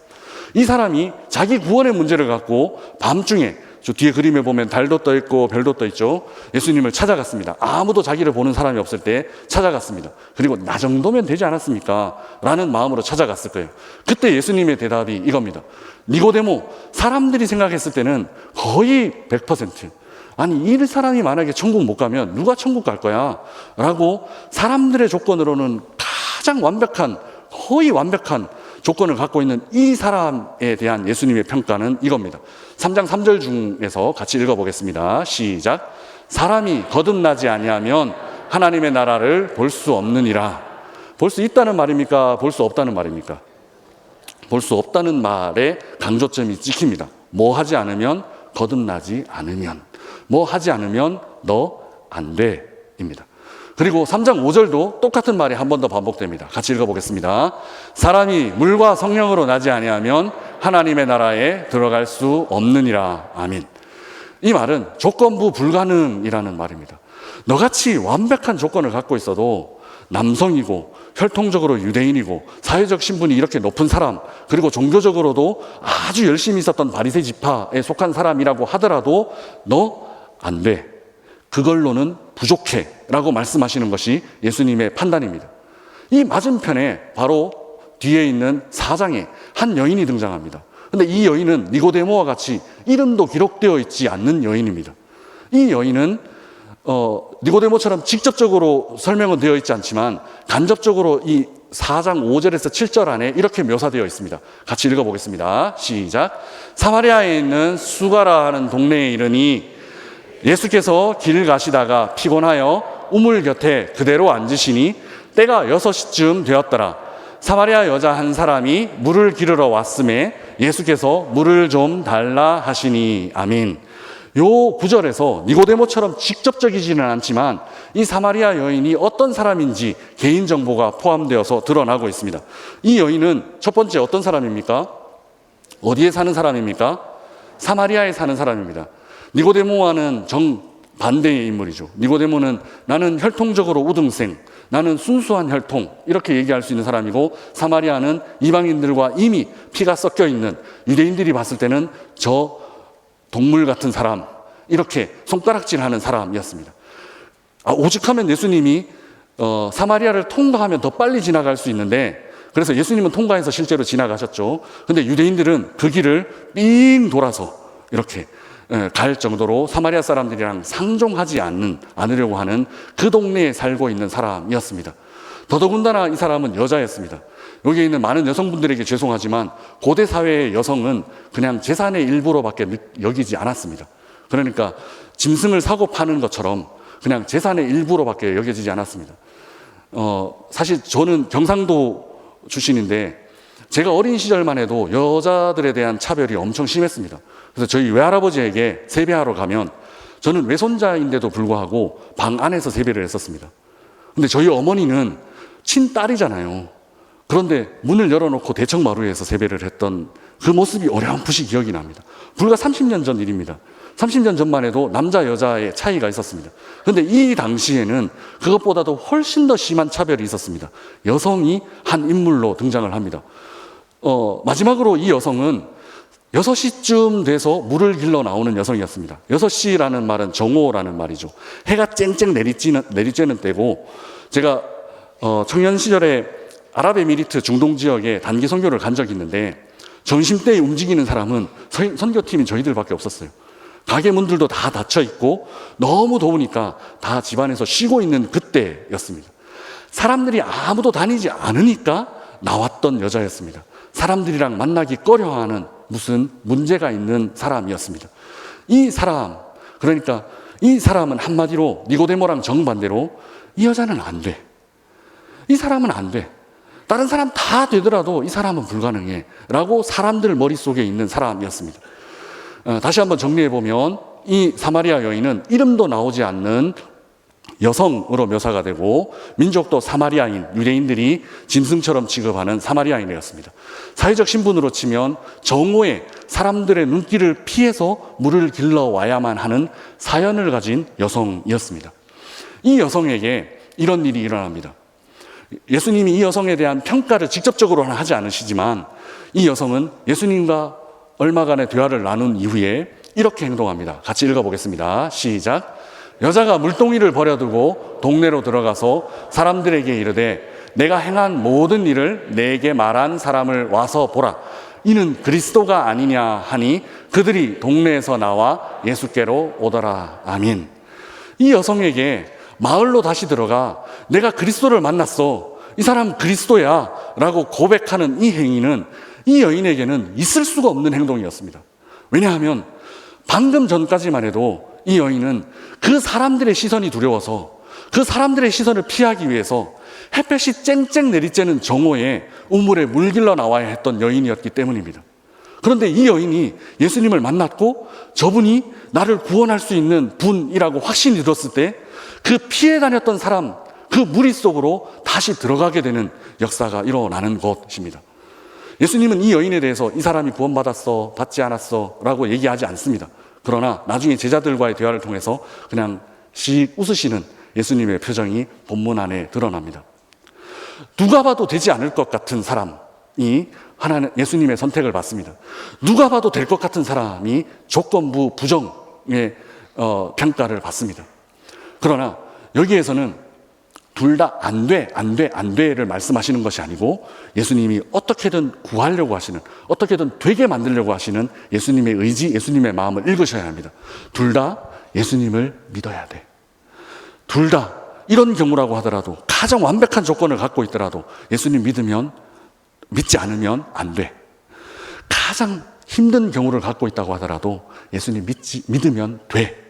이 사람이 자기 구원의 문제를 갖고 밤중에 저 뒤에 그림에 보면 달도 떠 있고 별도 떠 있죠. 예수님을 찾아갔습니다. 아무도 자기를 보는 사람이 없을 때 찾아갔습니다. 그리고 나 정도면 되지 않았습니까? 라는 마음으로 찾아갔을 거예요. 그때 예수님의 대답이 이겁니다. 니고데모, 사람들이 생각했을 때는 거의 100%. 아니, 이 사람이 만약에 천국 못 가면 누가 천국 갈 거야? 라고 사람들의 조건으로는 가장 완벽한, 거의 완벽한 조건을 갖고 있는 이 사람에 대한 예수님의 평가는 이겁니다. 3장 3절 중에서 같이 읽어보겠습니다. 시작. 사람이 거듭나지 아니하면 하나님의 나라를 볼 수 없느니라. 볼 수 있다는 말입니까? 볼 수 없다는 말입니까? 볼 수 없다는 말에 강조점이 찍힙니다. 뭐 하지 않으면, 거듭나지 않으면, 뭐 하지 않으면 너 안 돼 입니다. 그리고 3장 5절도 똑같은 말이 한 번 더 반복됩니다. 같이 읽어보겠습니다. 사람이 물과 성령으로 나지 아니하면 하나님의 나라에 들어갈 수 없느니라. 아멘. 이 말은 조건부 불가능이라는 말입니다. 너같이 완벽한 조건을 갖고 있어도 남성이고 혈통적으로 유대인이고 사회적 신분이 이렇게 높은 사람, 그리고 종교적으로도 아주 열심히 있었던 바리새 지파에 속한 사람이라고 하더라도 너 안 돼. 그걸로는 부족해 라고 말씀하시는 것이 예수님의 판단입니다. 이 맞은편에 바로 뒤에 있는 4장에 한 여인이 등장합니다. 그런데 이 여인은 니고데모와 같이 이름도 기록되어 있지 않는 여인입니다. 이 여인은 니고데모처럼 직접적으로 설명은 되어 있지 않지만 간접적으로 이 4장 5절에서 7절 안에 이렇게 묘사되어 있습니다. 같이 읽어보겠습니다. 시작. 사마리아에 있는 수가라 하는 동네에 이르니 예수께서 길 가시다가 피곤하여 우물 곁에 그대로 앉으시니 때가 6시쯤 되었더라. 사마리아 여자 한 사람이 물을 기르러 왔음에 예수께서 물을 좀 달라 하시니. 아멘. 요 구절에서 니고데모처럼 직접적이지는 않지만 이 사마리아 여인이 어떤 사람인지 개인정보가 포함되어서 드러나고 있습니다. 이 여인은 첫 번째 어떤 사람입니까? 어디에 사는 사람입니까? 사마리아에 사는 사람입니다. 니고데모와는 정반대의 인물이죠. 니고데모는 나는 혈통적으로 우등생, 나는 순수한 혈통 이렇게 얘기할 수 있는 사람이고, 사마리아는 이방인들과 이미 피가 섞여 있는, 유대인들이 봤을 때는 저 동물 같은 사람, 이렇게 손가락질하는 사람이었습니다. 오죽하면 예수님이 사마리아를 통과하면 더 빨리 지나갈 수 있는데, 그래서 예수님은 통과해서 실제로 지나가셨죠. 근데 유대인들은 그 길을 삥 돌아서 이렇게 갈 정도로 사마리아 사람들이랑 상종하지 않으려고 하는 그 동네에 살고 있는 사람이었습니다. 더더군다나 이 사람은 여자였습니다. 여기에 있는 많은 여성분들에게 죄송하지만 고대 사회의 여성은 그냥 재산의 일부로밖에 여기지 않았습니다. 그러니까 짐승을 사고 파는 것처럼 그냥 재산의 일부로밖에 여겨지지 않았습니다. 사실 저는 경상도 출신인데 제가 어린 시절만 해도 여자들에 대한 차별이 엄청 심했습니다. 그래서 저희 외할아버지에게 세배하러 가면 저는 외손자인데도 불구하고 방 안에서 세배를 했었습니다. 근데 저희 어머니는 친딸이잖아요. 그런데 문을 열어놓고 대청마루에서 세배를 했던 그 모습이 어렴풋이 기억이 납니다. 불과 30년 전 일입니다. 30년 전만 해도 남자 여자의 차이가 있었습니다. 그런데 이 당시에는 그것보다도 훨씬 더 심한 차별이 있었습니다. 여성이 한 인물로 등장을 합니다. 마지막으로 이 여성은 6시쯤 돼서 물을 길러 나오는 여성이었습니다. 6시라는 말은 정오라는 말이죠. 해가 쨍쨍 내리쬐는 때고, 제가 청년 시절에 아랍에미리트 중동 지역에 단기 선교를 간 적이 있는데, 점심때에 움직이는 사람은 선교팀이 저희들밖에 없었어요. 가게 문들도 다 닫혀 있고 너무 더우니까 다 집안에서 쉬고 있는 그때였습니다. 사람들이 아무도 다니지 않으니까 나왔던 여자였습니다. 사람들이랑 만나기 꺼려하는 무슨 문제가 있는 사람이었습니다. 이 사람, 그러니까 이 사람은 한마디로 니고데모랑 정반대로 이 여자는 안 돼. 이 사람은 안 돼. 다른 사람 다 되더라도 이 사람은 불가능해 라고 사람들 머릿속에 있는 사람이었습니다. 다시 한번 정리해보면 이 사마리아 여인은 이름도 나오지 않는 여성으로 묘사가 되고, 민족도 사마리아인, 유대인들이 짐승처럼 취급하는 사마리아인이었습니다. 사회적 신분으로 치면 정오에 사람들의 눈길을 피해서 물을 길러와야만 하는 사연을 가진 여성이었습니다. 이 여성에게 이런 일이 일어납니다. 예수님이 이 여성에 대한 평가를 직접적으로는 하지 않으시지만, 이 여성은 예수님과 얼마간의 대화를 나눈 이후에 이렇게 행동합니다. 같이 읽어보겠습니다. 시작. 여자가 물동이를 버려두고 동네로 들어가서 사람들에게 이르되, 내가 행한 모든 일을 내게 말한 사람을 와서 보라. 이는 그리스도가 아니냐 하니 그들이 동네에서 나와 예수께로 오더라. 아멘. 이 여성에게 마을로 다시 들어가 내가 그리스도를 만났어, 이 사람 그리스도야 라고 고백하는 이 행위는 이 여인에게는 있을 수가 없는 행동이었습니다. 왜냐하면 방금 전까지만 해도 이 여인은 그 사람들의 시선이 두려워서, 그 사람들의 시선을 피하기 위해서 햇볕이 쨍쨍 내리쬐는 정오에 우물에 물 길러 나와야 했던 여인이었기 때문입니다. 그런데 이 여인이 예수님을 만났고 저분이 나를 구원할 수 있는 분이라고 확신이 들었을 때 그 피해 다녔던 사람, 그 무리 속으로 다시 들어가게 되는 역사가 일어나는 것입니다. 예수님은 이 여인에 대해서 이 사람이 구원받았어, 받지 않았어 라고 얘기하지 않습니다. 그러나 나중에 제자들과의 대화를 통해서 그냥 씩 웃으시는 예수님의 표정이 본문 안에 드러납니다. 누가 봐도 되지 않을 것 같은 사람이 하나는 예수님의 선택을 받습니다. 누가 봐도 될 것 같은 사람이 조건부 부정의 평가를 받습니다. 그러나 여기에서는 둘 다 안 돼, 안 돼, 안 돼를 말씀하시는 것이 아니고, 예수님이 어떻게든 구하려고 하시는, 어떻게든 되게 만들려고 하시는 예수님의 의지, 예수님의 마음을 읽으셔야 합니다. 둘 다 예수님을 믿어야 돼. 둘 다 이런 경우라고 하더라도, 가장 완벽한 조건을 갖고 있더라도 예수님 믿지 않으면 안 돼. 가장 힘든 경우를 갖고 있다고 하더라도 예수님 믿으면 돼.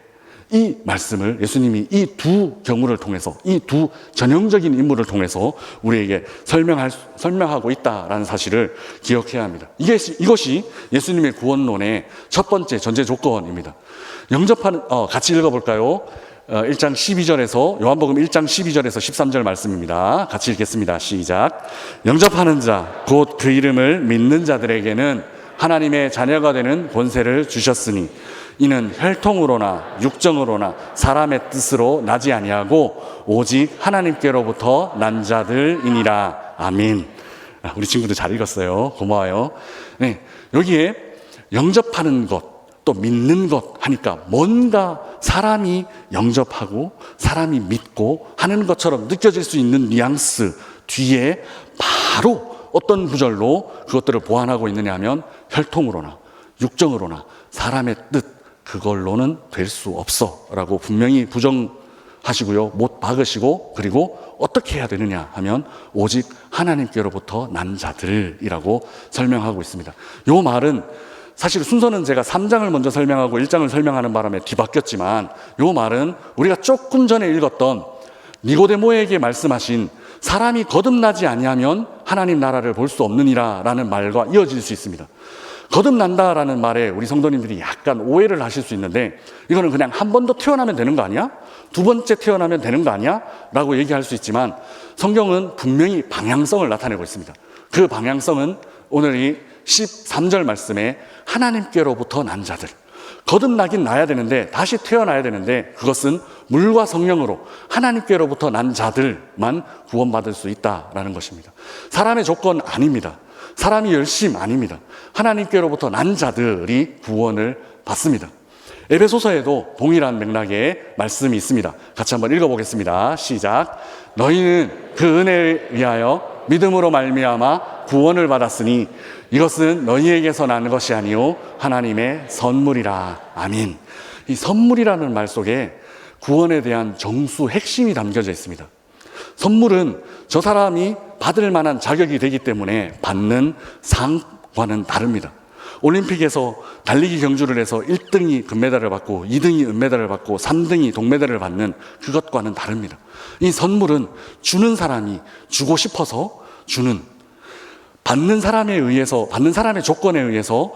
이 말씀을 예수님이 이 두 경우를 통해서, 이 두 전형적인 인물을 통해서 우리에게 설명하고 있다라는 사실을 기억해야 합니다. 이것이 예수님의 구원론의 첫 번째 전제 조건입니다. 영접하는, 같이 읽어볼까요? 1장 12절에서, 요한복음 1장 12절에서 13절 말씀입니다. 같이 읽겠습니다. 시작. 영접하는 자, 곧 그 이름을 믿는 자들에게는 하나님의 자녀가 되는 권세를 주셨으니 이는 혈통으로나 육정으로나 사람의 뜻으로 나지 아니하고 오직 하나님께로부터 난 자들이니라. 아멘. 우리 친구들 잘 읽었어요. 고마워요. 네, 여기에 영접하는 것, 또 믿는 것 하니까 뭔가 사람이 영접하고 사람이 믿고 하는 것처럼 느껴질 수 있는 뉘앙스 뒤에 바로 어떤 구절로 그것들을 보완하고 있느냐 하면 혈통으로나 육정으로나 사람의 뜻, 그걸로는 될 수 없어 라고 분명히 부정하시고요, 못 박으시고, 그리고 어떻게 해야 되느냐 하면 오직 하나님께로부터 난 자들이라고 설명하고 있습니다. 이 말은 사실 순서는 제가 3장을 먼저 설명하고 1장을 설명하는 바람에 뒤바뀌었지만, 이 말은 우리가 조금 전에 읽었던 니고데모에게 말씀하신 사람이 거듭나지 아니하면 하나님 나라를 볼 수 없느니라 라는 말과 이어질 수 있습니다. 거듭난다라는 말에 우리 성도님들이 약간 오해를 하실 수 있는데, 이거는 그냥 한 번 더 태어나면 되는 거 아니야? 두 번째 태어나면 되는 거 아니야? 라고 얘기할 수 있지만, 성경은 분명히 방향성을 나타내고 있습니다. 그 방향성은 오늘 이 13절 말씀에 하나님께로부터 난 자들, 거듭나긴 나야 되는데, 다시 태어나야 되는데, 그것은 물과 성령으로 하나님께로부터 난 자들만 구원받을 수 있다라는 것입니다. 사람의 조건 아닙니다. 사람이 열심 아닙니다. 하나님께로부터 난 자들이 구원을 받습니다. 에베소서에도 동일한 맥락의 말씀이 있습니다. 같이 한번 읽어보겠습니다. 시작. 너희는 그 은혜에 의하여 믿음으로 말미암아 구원을 받았으니 이것은 너희에게서 나는 것이 아니요 하나님의 선물이라. 아멘. 이 선물이라는 말 속에 구원에 대한 정수 핵심이 담겨져 있습니다. 선물은 저 사람이 받을 만한 자격이 되기 때문에 받는 상과는 다릅니다. 올림픽에서 달리기 경주를 해서 1등이 금메달을 받고 2등이 은메달을 받고 3등이 동메달을 받는 그것과는 다릅니다. 이 선물은 주는 사람이 주고 싶어서 주는, 받는 사람에 의해서, 받는 사람의 조건에 의해서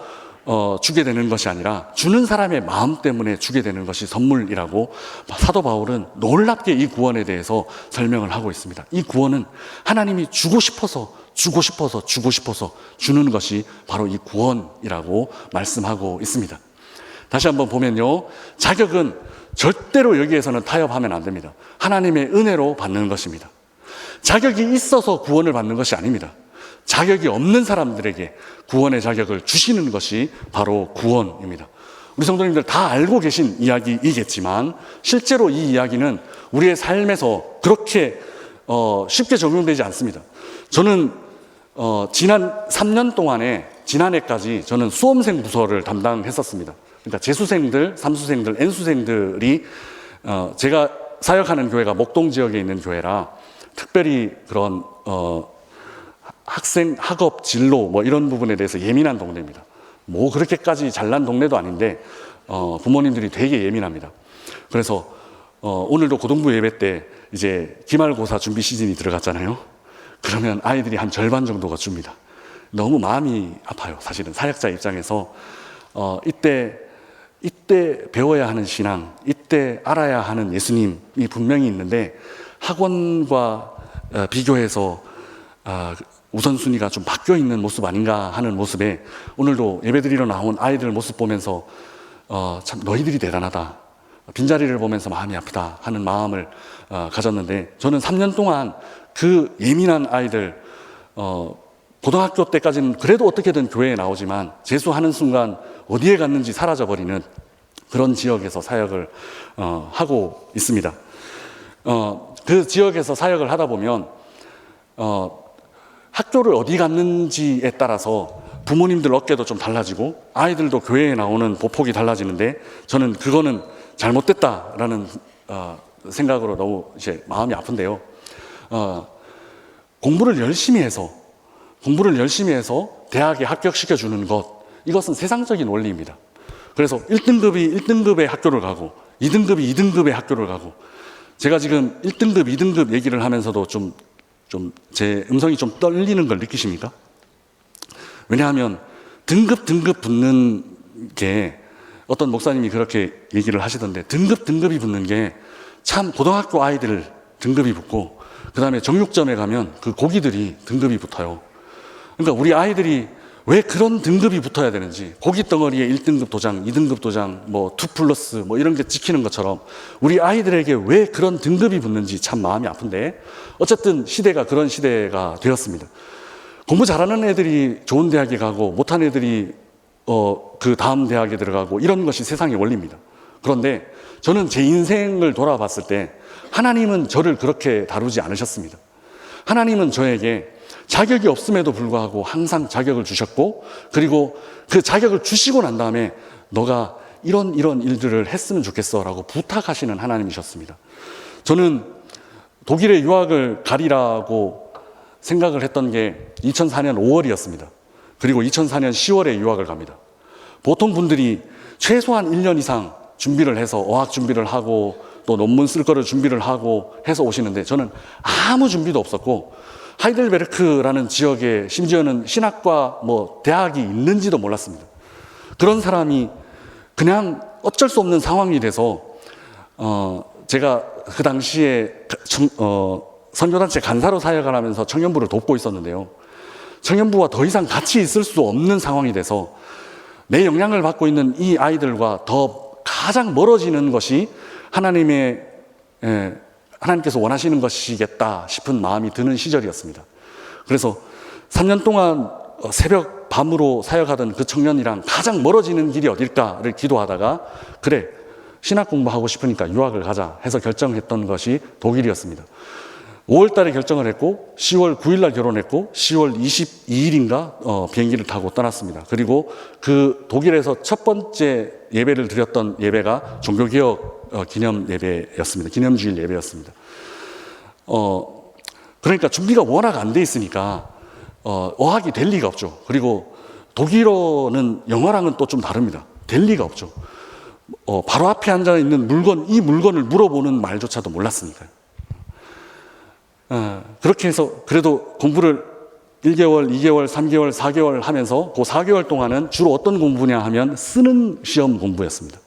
주게 되는 것이 아니라 주는 사람의 마음 때문에 주게 되는 것이 선물이라고 사도 바울은 놀랍게 이 구원에 대해서 설명을 하고 있습니다. 이 구원은 하나님이 주고 싶어서 주는 것이 바로 이 구원이라고 말씀하고 있습니다. 다시 한번 보면요, 자격은 절대로 여기에서는 타협하면 안 됩니다. 하나님의 은혜로 받는 것입니다. 자격이 있어서 구원을 받는 것이 아닙니다. 자격이 없는 사람들에게 구원의 자격을 주시는 것이 바로 구원입니다. 우리 성도님들 다 알고 계신 이야기이겠지만, 실제로 이 이야기는 우리의 삶에서 그렇게 쉽게 적용되지 않습니다. 저는 지난 3년 동안에, 지난해까지 저는 수험생 부서를 담당했었습니다. 그러니까 재수생들, 삼수생들, N수생들이 제가 사역하는 교회가 목동 지역에 있는 교회라 특별히 그런 학생, 학업, 진로 뭐 이런 부분에 대해서 예민한 동네입니다. 뭐 그렇게까지 잘난 동네도 아닌데 부모님들이 되게 예민합니다. 그래서 오늘도 고등부 예배 때 이제 기말고사 준비 시즌이 들어갔잖아요. 그러면 아이들이 한 절반 정도가 줍니다. 너무 마음이 아파요. 사실은 사역자 입장에서 이때 배워야 하는 신앙, 이때 알아야 하는 예수님이 분명히 있는데 학원과 비교해서 우선순위가 좀 바뀌어 있는 모습 아닌가 하는 모습에 오늘도 예배드리러 나온 아이들 모습 보면서 참 너희들이 대단하다, 빈자리를 보면서 마음이 아프다 하는 마음을 가졌는데, 저는 3년 동안 그 예민한 아이들, 고등학교 때까지는 그래도 어떻게든 교회에 나오지만 재수하는 순간 어디에 갔는지 사라져버리는 그런 지역에서 사역을 하고 있습니다. 그 지역에서 사역을 하다 보면 학교를 어디 갔는지에 따라서 부모님들 어깨도 좀 달라지고 아이들도 교회에 나오는 보폭이 달라지는데, 저는 그거는 잘못됐다라는 생각으로 너무 이제 마음이 아픈데요. 공부를 열심히 해서 대학에 합격시켜주는 것, 이것은 세상적인 원리입니다. 그래서 1등급이 1등급의 학교를 가고 2등급이 2등급의 학교를 가고, 제가 지금 1등급, 2등급 얘기를 하면서도 좀 제 음성이 좀 떨리는 걸 느끼십니까? 왜냐하면 등급 붙는 게, 어떤 목사님이 그렇게 얘기를 하시던데, 등급이 붙는 게 참 고등학교 아이들 등급이 붙고, 그 다음에 정육점에 가면 그 고기들이 등급이 붙어요. 그러니까 우리 아이들이 왜 그런 등급이 붙어야 되는지, 고기 덩어리에 1등급 도장, 2등급 도장, 뭐 2플러스 뭐 이런 게 찍히는 것처럼 우리 아이들에게 왜 그런 등급이 붙는지 참 마음이 아픈데, 어쨌든 시대가 그런 시대가 되었습니다. 공부 잘하는 애들이 좋은 대학에 가고 못한 애들이 그 다음 대학에 들어가고 이런 것이 세상의 원리입니다. 그런데 저는 제 인생을 돌아봤을 때 하나님은 저를 그렇게 다루지 않으셨습니다. 하나님은 저에게 자격이 없음에도 불구하고 항상 자격을 주셨고, 그리고 그 자격을 주시고 난 다음에 너가 이런 일들을 했으면 좋겠어 라고 부탁하시는 하나님이셨습니다. 저는 독일에 유학을 가리라고 생각을 했던 게 2004년 5월이었습니다. 그리고 2004년 10월에 유학을 갑니다. 보통 분들이 최소한 1년 이상 준비를 해서 어학 준비를 하고 또 논문 쓸 거를 준비를 하고 해서 오시는데, 저는 아무 준비도 없었고 하이델베르크라는 지역에 심지어는 신학과 뭐 대학이 있는지도 몰랐습니다. 그런 사람이 그냥 어쩔 수 없는 상황이 돼서 제가 그 당시에 선교단체 간사로 사역을 하면서 청년부를 돕고 있었는데요. 청년부와 더 이상 같이 있을 수 없는 상황이 돼서 내 영향을 받고 있는 이 아이들과 더 가장 멀어지는 것이 하나님께서 원하시는 것이겠다 싶은 마음이 드는 시절이었습니다. 그래서 3년 동안 새벽 밤으로 사역하던 그 청년이랑 가장 멀어지는 길이 어딜까를 기도하다가, 그래, 신학 공부하고 싶으니까 유학을 가자 해서 결정했던 것이 독일이었습니다. 5월 달에 결정을 했고 10월 9일 날 결혼했고 10월 22일인가 비행기를 타고 떠났습니다. 그리고 그 독일에서 첫 번째 예배를 드렸던 예배가 종교개혁 기념 예배였습니다. 기념주일 예배였습니다. 그러니까 준비가 워낙 안 돼 있으니까 어학이 될 리가 없죠. 그리고 독일어는 영어랑은 또 좀 다릅니다. 될 리가 없죠. 바로 앞에 앉아 있는 이 물건을 물어보는 말조차도 몰랐으니까요. 그렇게 해서 그래도 공부를 1개월, 2개월, 3개월, 4개월 하면서 그 4개월 동안은 주로 어떤 공부냐 하면 쓰는 시험 공부였습니다.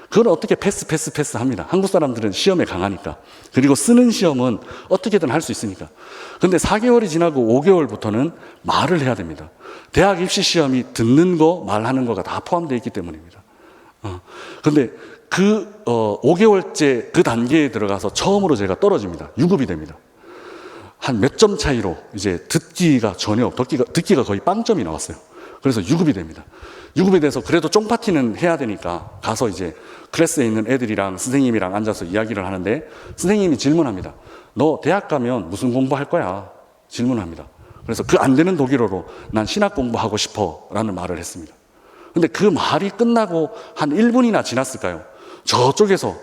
그건 어떻게 패스 합니다. 한국 사람들은 시험에 강하니까. 그리고 쓰는 시험은 어떻게든 할 수 있으니까. 근데 4개월이 지나고 5개월부터는 말을 해야 됩니다. 대학 입시 시험이 듣는 거, 말하는 거가 다 포함되어 있기 때문입니다. 근데 그 5개월째 그 단계에 들어가서 처음으로 제가 떨어집니다. 유급이 됩니다. 한 몇 점 차이로 이제 듣기가 거의 빵점이 나왔어요. 그래서 유급이 됩니다. 유급이 돼서 그래도 쫑파티는 해야 되니까 가서 이제 클래스에 있는 애들이랑 선생님이랑 앉아서 이야기를 하는데, 선생님이 질문합니다. 너 대학 가면 무슨 공부할 거야? 질문합니다. 그래서 그 안 되는 독일어로 난 신학 공부하고 싶어 라는 말을 했습니다. 근데 그 말이 끝나고 한 1분이나 지났을까요? 저쪽에서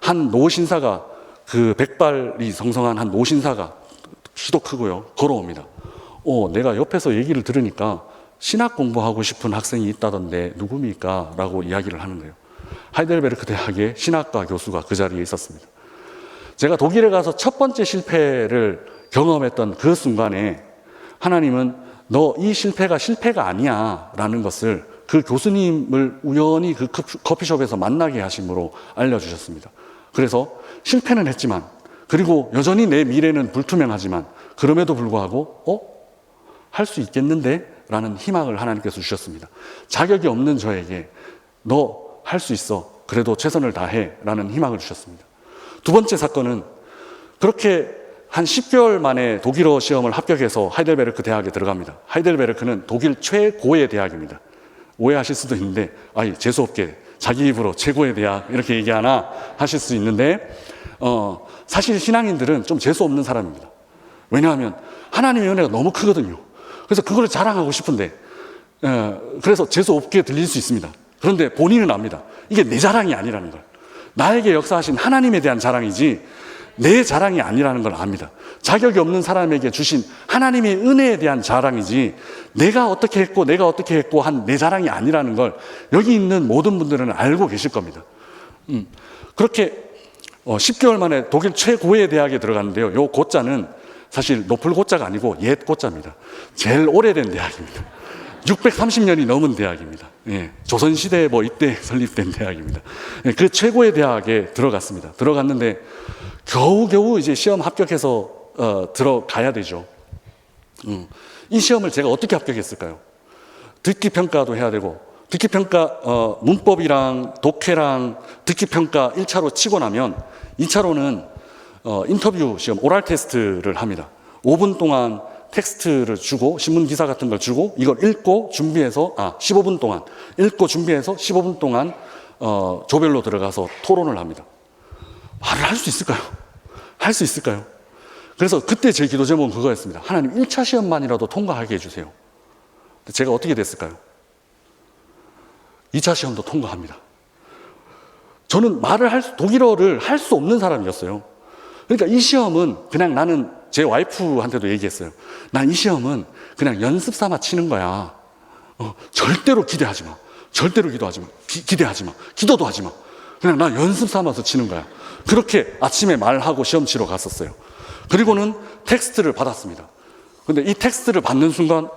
한 노신사가, 그 백발이 성성한 한 노신사가 키도 크고요, 걸어옵니다. 내가 옆에서 얘기를 들으니까 신학 공부하고 싶은 학생이 있다던데 누굽니까? 라고 이야기를 하는 거예요. 하이델베르크 대학의 신학과 교수가 그 자리에 있었습니다. 제가 독일에 가서 첫 번째 실패를 경험했던 그 순간에 하나님은 너 이 실패가 아니야 라는 것을 그 교수님을 우연히 그 커피숍에서 만나게 하심으로 알려주셨습니다. 그래서 실패는 했지만, 그리고 여전히 내 미래는 불투명하지만, 그럼에도 불구하고 할 수 있겠는데? 라는 희망을 하나님께서 주셨습니다. 자격이 없는 저에게 너 할 수 있어, 그래도 최선을 다해 라는 희망을 주셨습니다. 두 번째 사건은, 그렇게 한 10개월 만에 독일어 시험을 합격해서 하이델베르크 대학에 들어갑니다. 하이델베르크는 독일 최고의 대학입니다. 오해하실 수도 있는데, 재수없게 자기 입으로 최고의 대학 이렇게 얘기하나 하실 수 있는데, 사실 신앙인들은 좀 재수 없는 사람입니다. 왜냐하면 하나님의 은혜가 너무 크거든요. 그래서 그걸 자랑하고 싶은데, 그래서 재수 없게 들릴 수 있습니다. 그런데 본인은 압니다. 이게 내 자랑이 아니라는 걸. 나에게 역사하신 하나님에 대한 자랑이지 내 자랑이 아니라는 걸 압니다. 자격이 없는 사람에게 주신 하나님의 은혜에 대한 자랑이지 내가 어떻게 했고 한 내 자랑이 아니라는 걸 여기 있는 모든 분들은 알고 계실 겁니다. 그렇게 10개월 만에 독일 최고의 대학에 들어갔는데요. 요 고자는 사실 높을 고자가 아니고 옛 고자입니다. 제일 오래된 대학입니다. 630년이 넘은 대학입니다. 조선시대 이때 설립된 대학입니다. 그 최고의 대학에 들어갔습니다. 들어갔는데 겨우겨우 이제 시험 합격해서 들어가야 되죠. 이 시험을 제가 어떻게 합격했을까요? 듣기 평가도 해야 되고, 듣기 평가 문법이랑 독해랑 듣기 평가 1차로 치고 나면 2차로는 인터뷰 시험 오랄 테스트를 합니다. 5분 동안 텍스트를 주고 신문 기사 같은 걸 주고 이걸 읽고 준비해서 15분 동안 읽고 준비해서 15분 동안 조별로 들어가서 토론을 합니다. 말을 할 수 있을까요? 할 수 있을까요? 그래서 그때 제 기도 제목은 그거였습니다. 하나님 1차 시험만이라도 통과하게 해주세요. 제가 어떻게 됐을까요? 2차 시험도 통과합니다. 저는 독일어를 할 수 없는 사람이었어요. 그러니까 이 시험은 그냥 나는 제 와이프한테도 얘기했어요. 난 이 시험은 그냥 연습 삼아 치는 거야. 절대로 기대하지 마. 절대로 기도하지 마. 기대하지 마. 기도도 하지 마. 그냥 나 연습 삼아서 치는 거야. 그렇게 아침에 말하고 시험 치러 갔었어요. 그리고는 텍스트를 받았습니다. 근데 이 텍스트를 받는 순간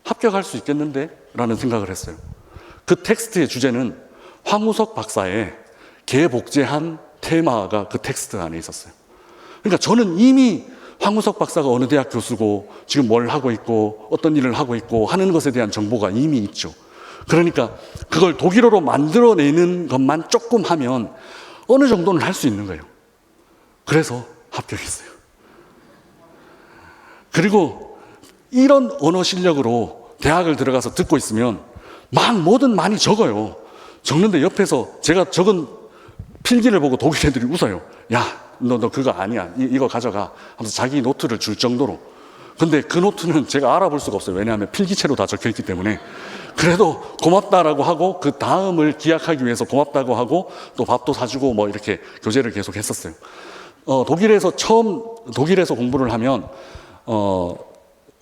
합격할 수 있겠는데? 라는 생각을 했어요. 그 텍스트의 주제는 황우석 박사의 개복제한 테마가 그 텍스트 안에 있었어요. 그러니까 저는 이미 황우석 박사가 어느 대학 교수고 지금 뭘 하고 있고 어떤 일을 하고 있고 하는 것에 대한 정보가 이미 있죠. 그러니까 그걸 독일어로 만들어내는 것만 조금 하면 어느 정도는 할 수 있는 거예요. 그래서 합격했어요. 그리고 이런 언어 실력으로 대학을 들어가서 듣고 있으면 막 뭐든 많이 적어요. 적는데 옆에서 제가 적은 필기를 보고 독일 애들이 웃어요. 야, 너 그거 아니야. 이거 가져가. 하면서 자기 노트를 줄 정도로. 근데 그 노트는 제가 알아볼 수가 없어요. 왜냐하면 필기체로 다 적혀 있기 때문에. 그래도 고맙다라고 하고 그 다음을 기약하기 위해서 고맙다고 하고 또 밥도 사주고 뭐 이렇게 교제를 계속 했었어요. 독일에서 공부를 하면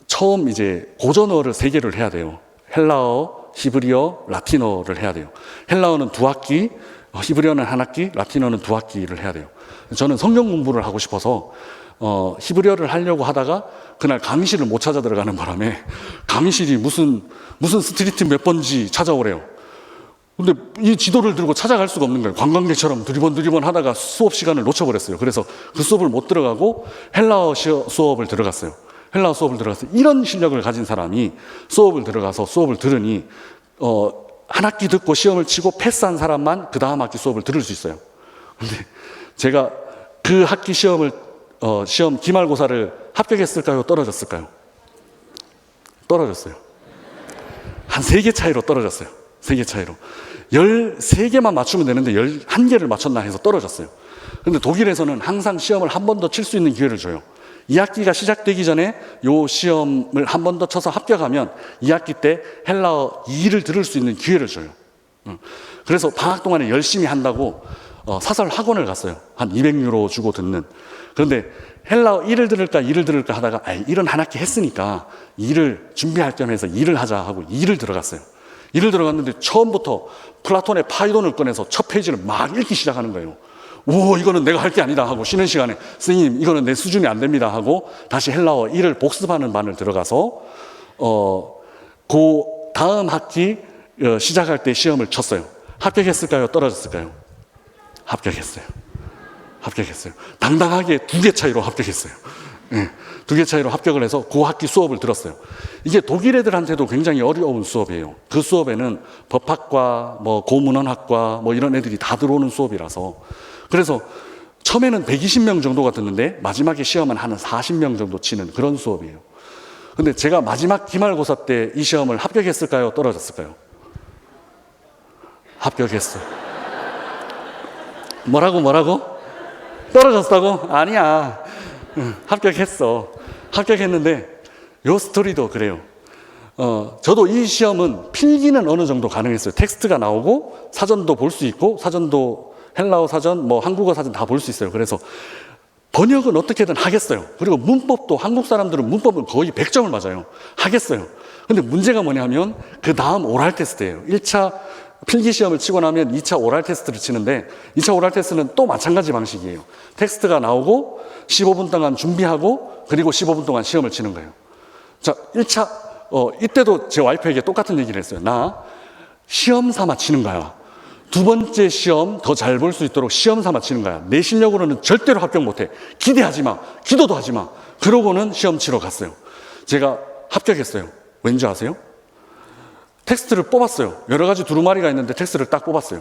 처음 이제 고전어를 3개를 해야 돼요. 헬라어, 히브리어, 라틴어를 해야 돼요. 헬라어는 2학기, 히브리어는 1학기, 라틴어는 2학기를 해야 돼요. 저는 성경 공부를 하고 싶어서 히브리어를 하려고 하다가 그날 강의실을 못 찾아 들어가는 바람에 강의실이 무슨 스트리트 몇 번지 찾아오래요. 근데 이 지도를 들고 찾아갈 수가 없는 거예요. 관광객처럼 두리번 하다가 수업 시간을 놓쳐버렸어요. 그래서 그 수업을 못 들어가고 헬라어 수업을 들어갔어요. 헬라어 수업을 들어갔어요. 이런 실력을 가진 사람이 수업을 들어가서 수업을 들으니 한 학기 듣고 시험을 치고 패스한 사람만 그 다음 학기 수업을 들을 수 있어요. 근데 제가 그 학기 시험 기말고사를 합격했을까요? 떨어졌을까요? 떨어졌어요. 한 3개 차이로 떨어졌어요. 3개 차이로. 13개만 맞추면 되는데 11개를 맞췄나 해서 떨어졌어요. 근데 독일에서는 항상 시험을 한 번 더 칠 수 있는 기회를 줘요. 2학기가 시작되기 전에 요 시험을 한 번 더 쳐서 합격하면 2학기 때 헬라어 2를 들을 수 있는 기회를 줘요. 그래서 방학 동안에 열심히 한다고 사설 학원을 갔어요. 한 200유로 주고 듣는. 그런데 헬라어 1을 들을까 2를 들을까 하다가 1은 한 학기 했으니까 2를 준비할 겸 해서 2를 하자 하고 2를 들어갔어요. 2를 들어갔는데 처음부터 플라톤의 파이돈을 꺼내서 첫 페이지를 막 읽기 시작하는 거예요. 오, 이거는 내가 할 게 아니다 하고 쉬는 시간에 선생님 이거는 내 수준이 안 됩니다 하고 다시 헬라어 1을 복습하는 반을 들어가서 그 다음 학기 시작할 때 시험을 쳤어요. 합격했을까요? 떨어졌을까요? 합격했어요. 당당하게 2개 차이로 합격했어요. 네, 2개 차이로 합격을 해서 그 학기 수업을 들었어요. 이게 독일 애들한테도 굉장히 어려운 수업이에요. 그 수업에는 법학과, 고문헌학과 이런 애들이 다 들어오는 수업이라서. 그래서 처음에는 120명 정도가 듣는데 마지막에 시험은 한 40명 정도 치는 그런 수업이에요. 근데 제가 마지막 기말고사 때 이 시험을 합격했을까요? 떨어졌을까요? 합격했어. 뭐라고? 떨어졌다고? 아니야. 합격했어. 합격했는데 요 스토리도 그래요. 저도 이 시험은 필기는 어느 정도 가능했어요. 텍스트가 나오고 사전도 볼 수 있고 사전도 헬라어 사전, 한국어 사전 다 볼 수 있어요. 그래서 번역은 어떻게든 하겠어요. 그리고 문법도 한국 사람들은 문법은 거의 100점을 맞아요. 하겠어요. 근데 문제가 뭐냐면 그 다음 오랄 테스트예요. 1차 필기 시험을 치고 나면 2차 오랄 테스트를 치는데 2차 오랄 테스트는 또 마찬가지 방식이에요. 텍스트가 나오고 15분 동안 준비하고 그리고 15분 동안 시험을 치는 거예요. 자, 1차 이때도 제 와이프에게 똑같은 얘기를 했어요. 나 시험 삼아 치는 거야. 2번째 시험 더 잘 볼 수 있도록 시험 삼아 치는 거야. 내 실력으로는 절대로 합격 못해. 기대하지 마. 기도도 하지 마. 그러고는 시험 치러 갔어요. 제가 합격했어요. 왠지 아세요? 텍스트를 뽑았어요. 여러 가지 두루마리가 있는데 텍스트를 딱 뽑았어요.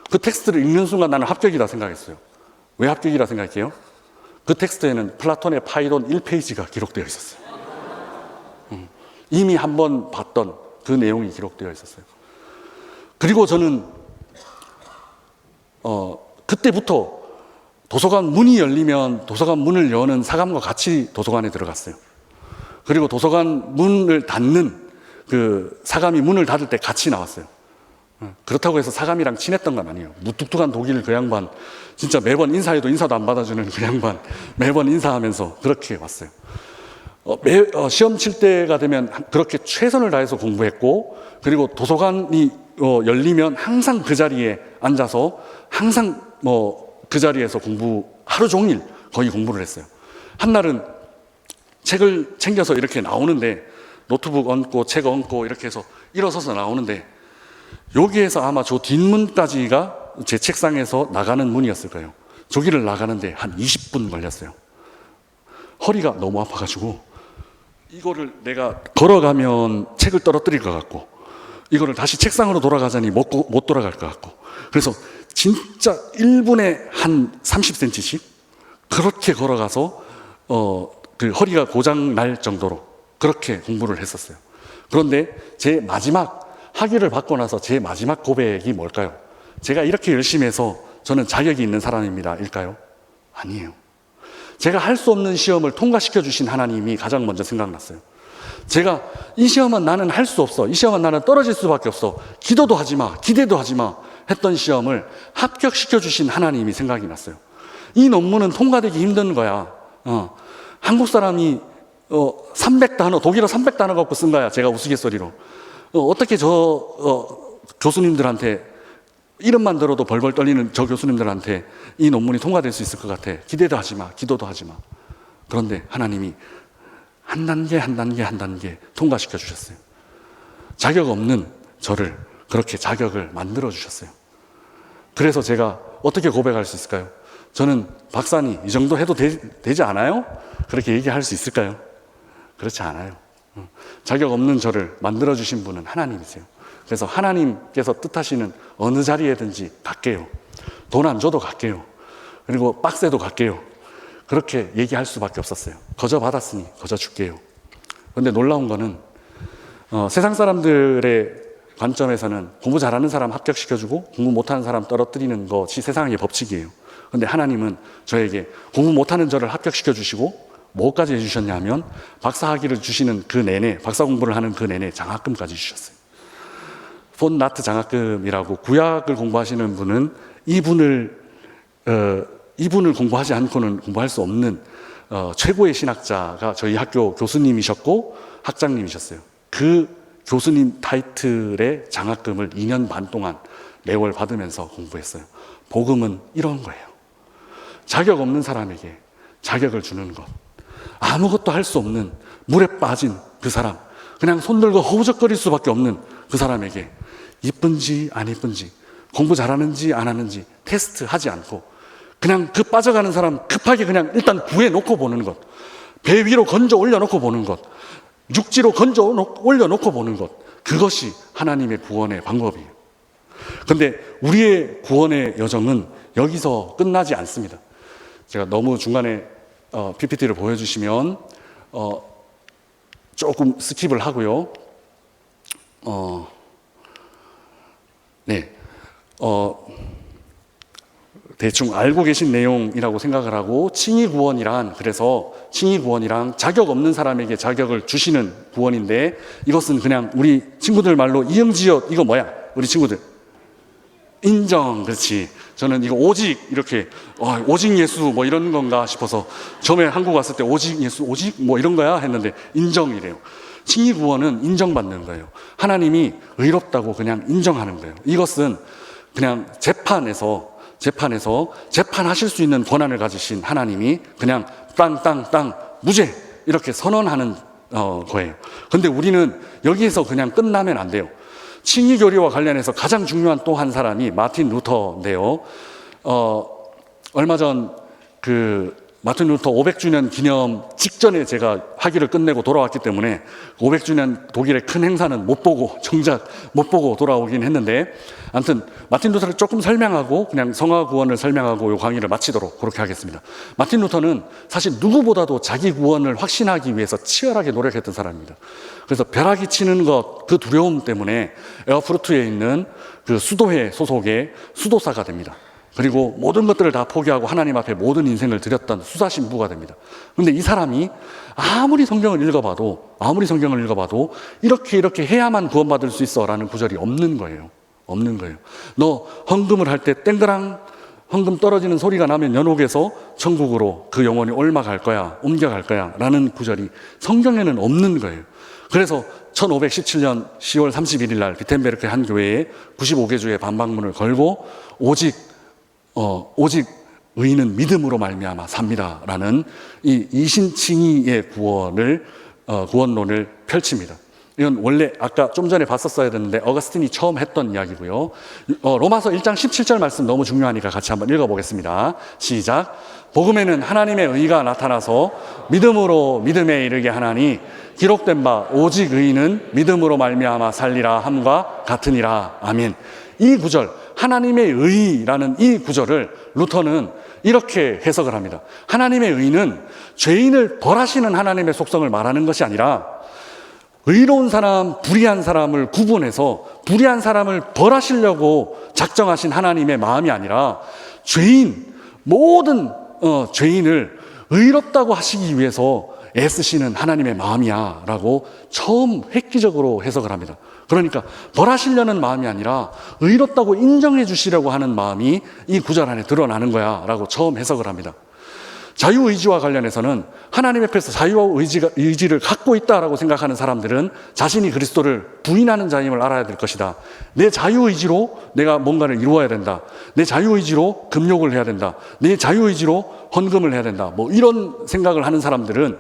그 텍스트를 읽는 순간 나는 합격이다 생각했어요. 왜 합격이라 생각해요? 그 텍스트에는 플라톤의 파이론 1페이지가 기록되어 있었어요. 이미 한번 봤던 그 내용이 기록되어 있었어요. 그리고 저는 그때부터 도서관 문이 열리면 도서관 문을 여는 사감과 같이 도서관에 들어갔어요. 그리고 도서관 문을 닫는 그 사감이 문을 닫을 때 같이 나왔어요. 그렇다고 해서 사감이랑 친했던 건 아니에요. 무뚝뚝한 독일 그 양반, 진짜 매번 인사해도 인사도 안 받아주는 그 양반, 매번 인사하면서 그렇게 왔어요. 시험 칠 때가 되면 그렇게 최선을 다해서 공부했고, 그리고 도서관이 열리면 항상 그 자리에 앉아서 항상 그 자리에서 하루 종일 거의 공부를 했어요. 한날은 책을 챙겨서 이렇게 나오는데, 노트북 얹고 책 얹고 이렇게 해서 일어서서 나오는데, 여기에서 아마 저 뒷문까지가 제 책상에서 나가는 문이었을 거예요. 저기를 나가는데 한 20분 걸렸어요. 허리가 너무 아파가지고 이거를 내가 걸어가면 책을 떨어뜨릴 것 같고, 이거를 다시 책상으로 돌아가자니 못 돌아갈 것 같고, 그래서 진짜 1분에 한 30cm씩 그렇게 걸어가서 그 허리가 고장 날 정도로 그렇게 공부를 했었어요. 그런데 제 마지막 학위를 받고 나서 제 마지막 고백이 뭘까요? 제가 이렇게 열심히 해서 저는 자격이 있는 사람입니다 일까요? 아니에요. 제가 할 수 없는 시험을 통과시켜 주신 하나님이 가장 먼저 생각났어요. 제가 이 시험은 나는 할 수 없어, 이 시험은 나는 떨어질 수밖에 없어, 기도도 하지 마, 기대도 하지 마 했던 시험을 합격시켜 주신 하나님이 생각이 났어요. 이 논문은 통과되기 힘든 거야. 한국 사람이 300단어, 독일어 300단어 갖고 쓴 거야. 제가 우스갯소리로. 어떻게 교수님들한테, 이름만 들어도 벌벌 떨리는 저 교수님들한테 이 논문이 통과될 수 있을 것 같아. 기대도 하지 마, 기도도 하지 마. 그런데 하나님이 한 단계 한 단계 한 단계 통과시켜 주셨어요. 자격 없는 저를 그렇게 자격을 만들어 주셨어요. 그래서 제가 어떻게 고백할 수 있을까요? 저는 박사님 이 정도 해도 되지 않아요? 그렇게 얘기할 수 있을까요? 그렇지 않아요. 자격 없는 저를 만들어 주신 분은 하나님이세요. 그래서 하나님께서 뜻하시는 어느 자리에든지 갈게요. 돈 안 줘도 갈게요. 그리고 빡세도 갈게요. 그렇게 얘기할 수밖에 없었어요. 거저 받았으니 거저 줄게요. 그런데 놀라운 거는 세상 사람들의 관점에서는 공부 잘하는 사람 합격시켜주고 공부 못하는 사람 떨어뜨리는 것이 세상의 법칙이에요. 그런데 하나님은 저에게 공부 못하는 저를 합격시켜주시고 뭐까지 해주셨냐면 박사학위를 주시는 그 내내, 박사 공부를 하는 그 내내 장학금까지 주셨어요. 폰 나트 장학금이라고, 구약을 공부하시는 분은 이분을 공부하지 않고는 공부할 수 없는 최고의 신학자가 저희 학교 교수님이셨고 학장님이셨어요. 그 교수님 타이틀의 장학금을 2년 반 동안 매월 받으면서 공부했어요. 복음은 이런 거예요. 자격 없는 사람에게 자격을 주는 것. 아무것도 할 수 없는 물에 빠진 그 사람, 그냥 손 들고 허우적거릴 수밖에 없는 그 사람에게 이쁜지 안 이쁜지, 공부 잘하는지 안 하는지 테스트 하지 않고 그냥 그 빠져가는 사람 급하게 그냥 일단 구해놓고 보는 것, 배 위로 건져 올려놓고 보는 것, 육지로 건져 올려놓고 보는 것, 그것이 하나님의 구원의 방법이에요. 그런데 우리의 구원의 여정은 여기서 끝나지 않습니다. 제가 너무 중간에 PPT를 보여주시면 조금 스킵을 하고요. 대충 알고 계신 내용이라고 생각을 하고, 칭의구원이란, 그래서 칭의구원이란 자격 없는 사람에게 자격을 주시는 구원인데, 이것은 그냥 우리 친구들 말로 이응지읒, 이거 뭐야? 우리 친구들 인정. 그렇지. 저는 이거 오직 이렇게 오직 예수 뭐 이런 건가 싶어서 처음에 한국 왔을 때 오직 예수, 오직 뭐 이런 거야 했는데 인정이래요. 칭의구원은 인정받는 거예요. 하나님이 의롭다고 그냥 인정하는 거예요. 이것은 그냥 재판에서 재판하실 수 있는 권한을 가지신 하나님이 그냥 땅 무죄 이렇게 선언하는 거예요. 그런데 우리는 여기에서 그냥 끝나면 안 돼요. 칭의교리와 관련해서 가장 중요한 또 한 사람이 마틴 루터인데요. 얼마 전 그 마틴 루터 500주년 기념 직전에 제가 학위를 끝내고 돌아왔기 때문에 500주년 독일의 큰 행사는 못 보고 정작 못 보고 돌아오긴 했는데, 아무튼 마틴 루터를 조금 설명하고 그냥 성화 구원을 설명하고 이 강의를 마치도록 그렇게 하겠습니다. 마틴 루터는 사실 누구보다도 자기 구원을 확신하기 위해서 치열하게 노력했던 사람입니다. 그래서 벼락이 치는 것, 그 두려움 때문에 에어프루트에 있는 그 수도회 소속의 수도사가 됩니다. 그리고 모든 것들을 다 포기하고 하나님 앞에 모든 인생을 드렸던 수사신부가 됩니다. 그런데 이 사람이 아무리 성경을 읽어봐도 이렇게 해야만 구원받을 수 있어 라는 구절이 없는 거예요. 너 헌금을 할 때 땡그랑 헌금 떨어지는 소리가 나면 연옥에서 천국으로 그 영혼이 옮겨갈 거야 라는 구절이 성경에는 없는 거예요. 그래서 1517년 10월 31일 날 비텐베르크 한 교회에 95개 주의 반박문을 걸고 오직 의인은 믿음으로 말미암아 삽니다라는 이 이신칭의의 구원론을 펼칩니다. 이건 원래 아까 좀 전에 봤었어야 되는데 어거스틴이 처음 했던 이야기고요. 로마서 1장 17절 말씀 너무 중요하니까 같이 한번 읽어보겠습니다. 시작. 복음에는 하나님의 의가 나타나서 믿음으로 믿음에 이르게 하나니 기록된 바 오직 의인은 믿음으로 말미암아 살리라 함과 같으니라. 아멘. 이 구절, 하나님의 의라는 이 구절을 루터는 이렇게 해석을 합니다. 하나님의 의는 죄인을 벌하시는 하나님의 속성을 말하는 것이 아니라 의로운 사람, 불의한 사람을 구분해서 불의한 사람을 벌하시려고 작정하신 하나님의 마음이 아니라 모든 죄인을 의롭다고 하시기 위해서 애쓰시는 하나님의 마음이야 라고 처음 획기적으로 해석을 합니다. 그러니까 벌하시려는 마음이 아니라 의롭다고 인정해 주시려고 하는 마음이 이 구절 안에 드러나는 거야 라고 처음 해석을 합니다. 자유의지와 관련해서는 하나님 앞에서 자유와 의지를 갖고 있다라고 생각하는 사람들은 자신이 그리스도를 부인하는 자임을 알아야 될 것이다. 내 자유의지로 내가 뭔가를 이루어야 된다. 내 자유의지로 금욕을 해야 된다. 내 자유의지로 헌금을 해야 된다. 뭐 이런 생각을 하는 사람들은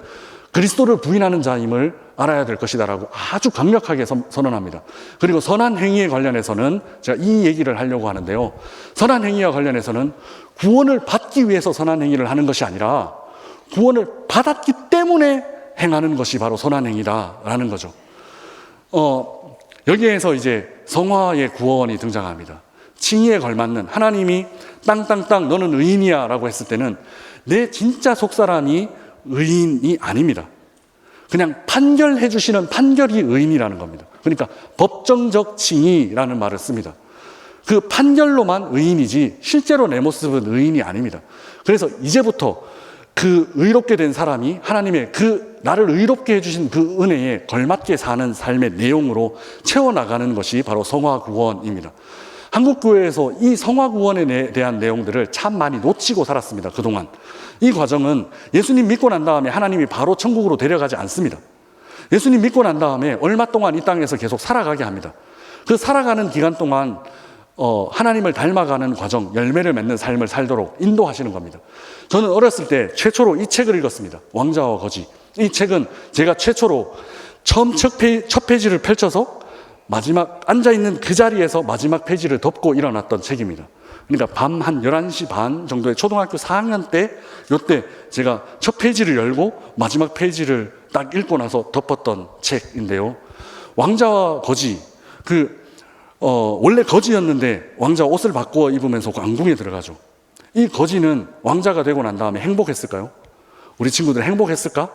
그리스도를 부인하는 자임을 알아야 될 것이다 라고 아주 강력하게 선언합니다. 그리고 선한 행위에 관련해서는 제가 이 얘기를 하려고 하는데요. 선한 행위와 관련해서는 구원을 받기 위해서 선한 행위를 하는 것이 아니라 구원을 받았기 때문에 행하는 것이 바로 선한 행위다라는 거죠. 여기에서 이제 성화의 구원이 등장합니다. 칭의에 걸맞는 하나님이 땅땅땅 너는 의인이야 라고 했을 때는 내 진짜 속사람이 의인이 아닙니다. 그냥 판결해 주시는 판결이 의인이라는 겁니다. 그러니까 법정적 칭의라는 말을 씁니다. 그 판결로만 의인이지 실제로 내 모습은 의인이 아닙니다. 그래서 이제부터 그 의롭게 된 사람이 하나님의 그 나를 의롭게 해주신 그 은혜에 걸맞게 사는 삶의 내용으로 채워나가는 것이 바로 성화구원입니다. 한국교회에서 이 성화구원에 대한 내용들을 참 많이 놓치고 살았습니다. 그동안 이 과정은 예수님 믿고 난 다음에 하나님이 바로 천국으로 데려가지 않습니다. 예수님 믿고 난 다음에 얼마 동안 이 땅에서 계속 살아가게 합니다. 그 살아가는 기간 동안 하나님을 닮아가는 과정, 열매를 맺는 삶을 살도록 인도하시는 겁니다. 저는 어렸을 때 최초로 이 책을 읽었습니다. 왕자와 거지. 이 책은 제가 최초로 처음 첫 페이지를 펼쳐서 마지막 앉아있는 그 자리에서 마지막 페이지를 덮고 일어났던 책입니다. 그러니까 밤 한 11시 반 정도에 초등학교 4학년 때 요때 제가 첫 페이지를 열고 마지막 페이지를 딱 읽고 나서 덮었던 책인데요. 왕자와 거지, 원래 거지였는데 왕자 옷을 바꾸어 입으면서 왕궁에 들어가죠. 이 거지는 왕자가 되고 난 다음에 행복했을까요? 우리 친구들 행복했을까?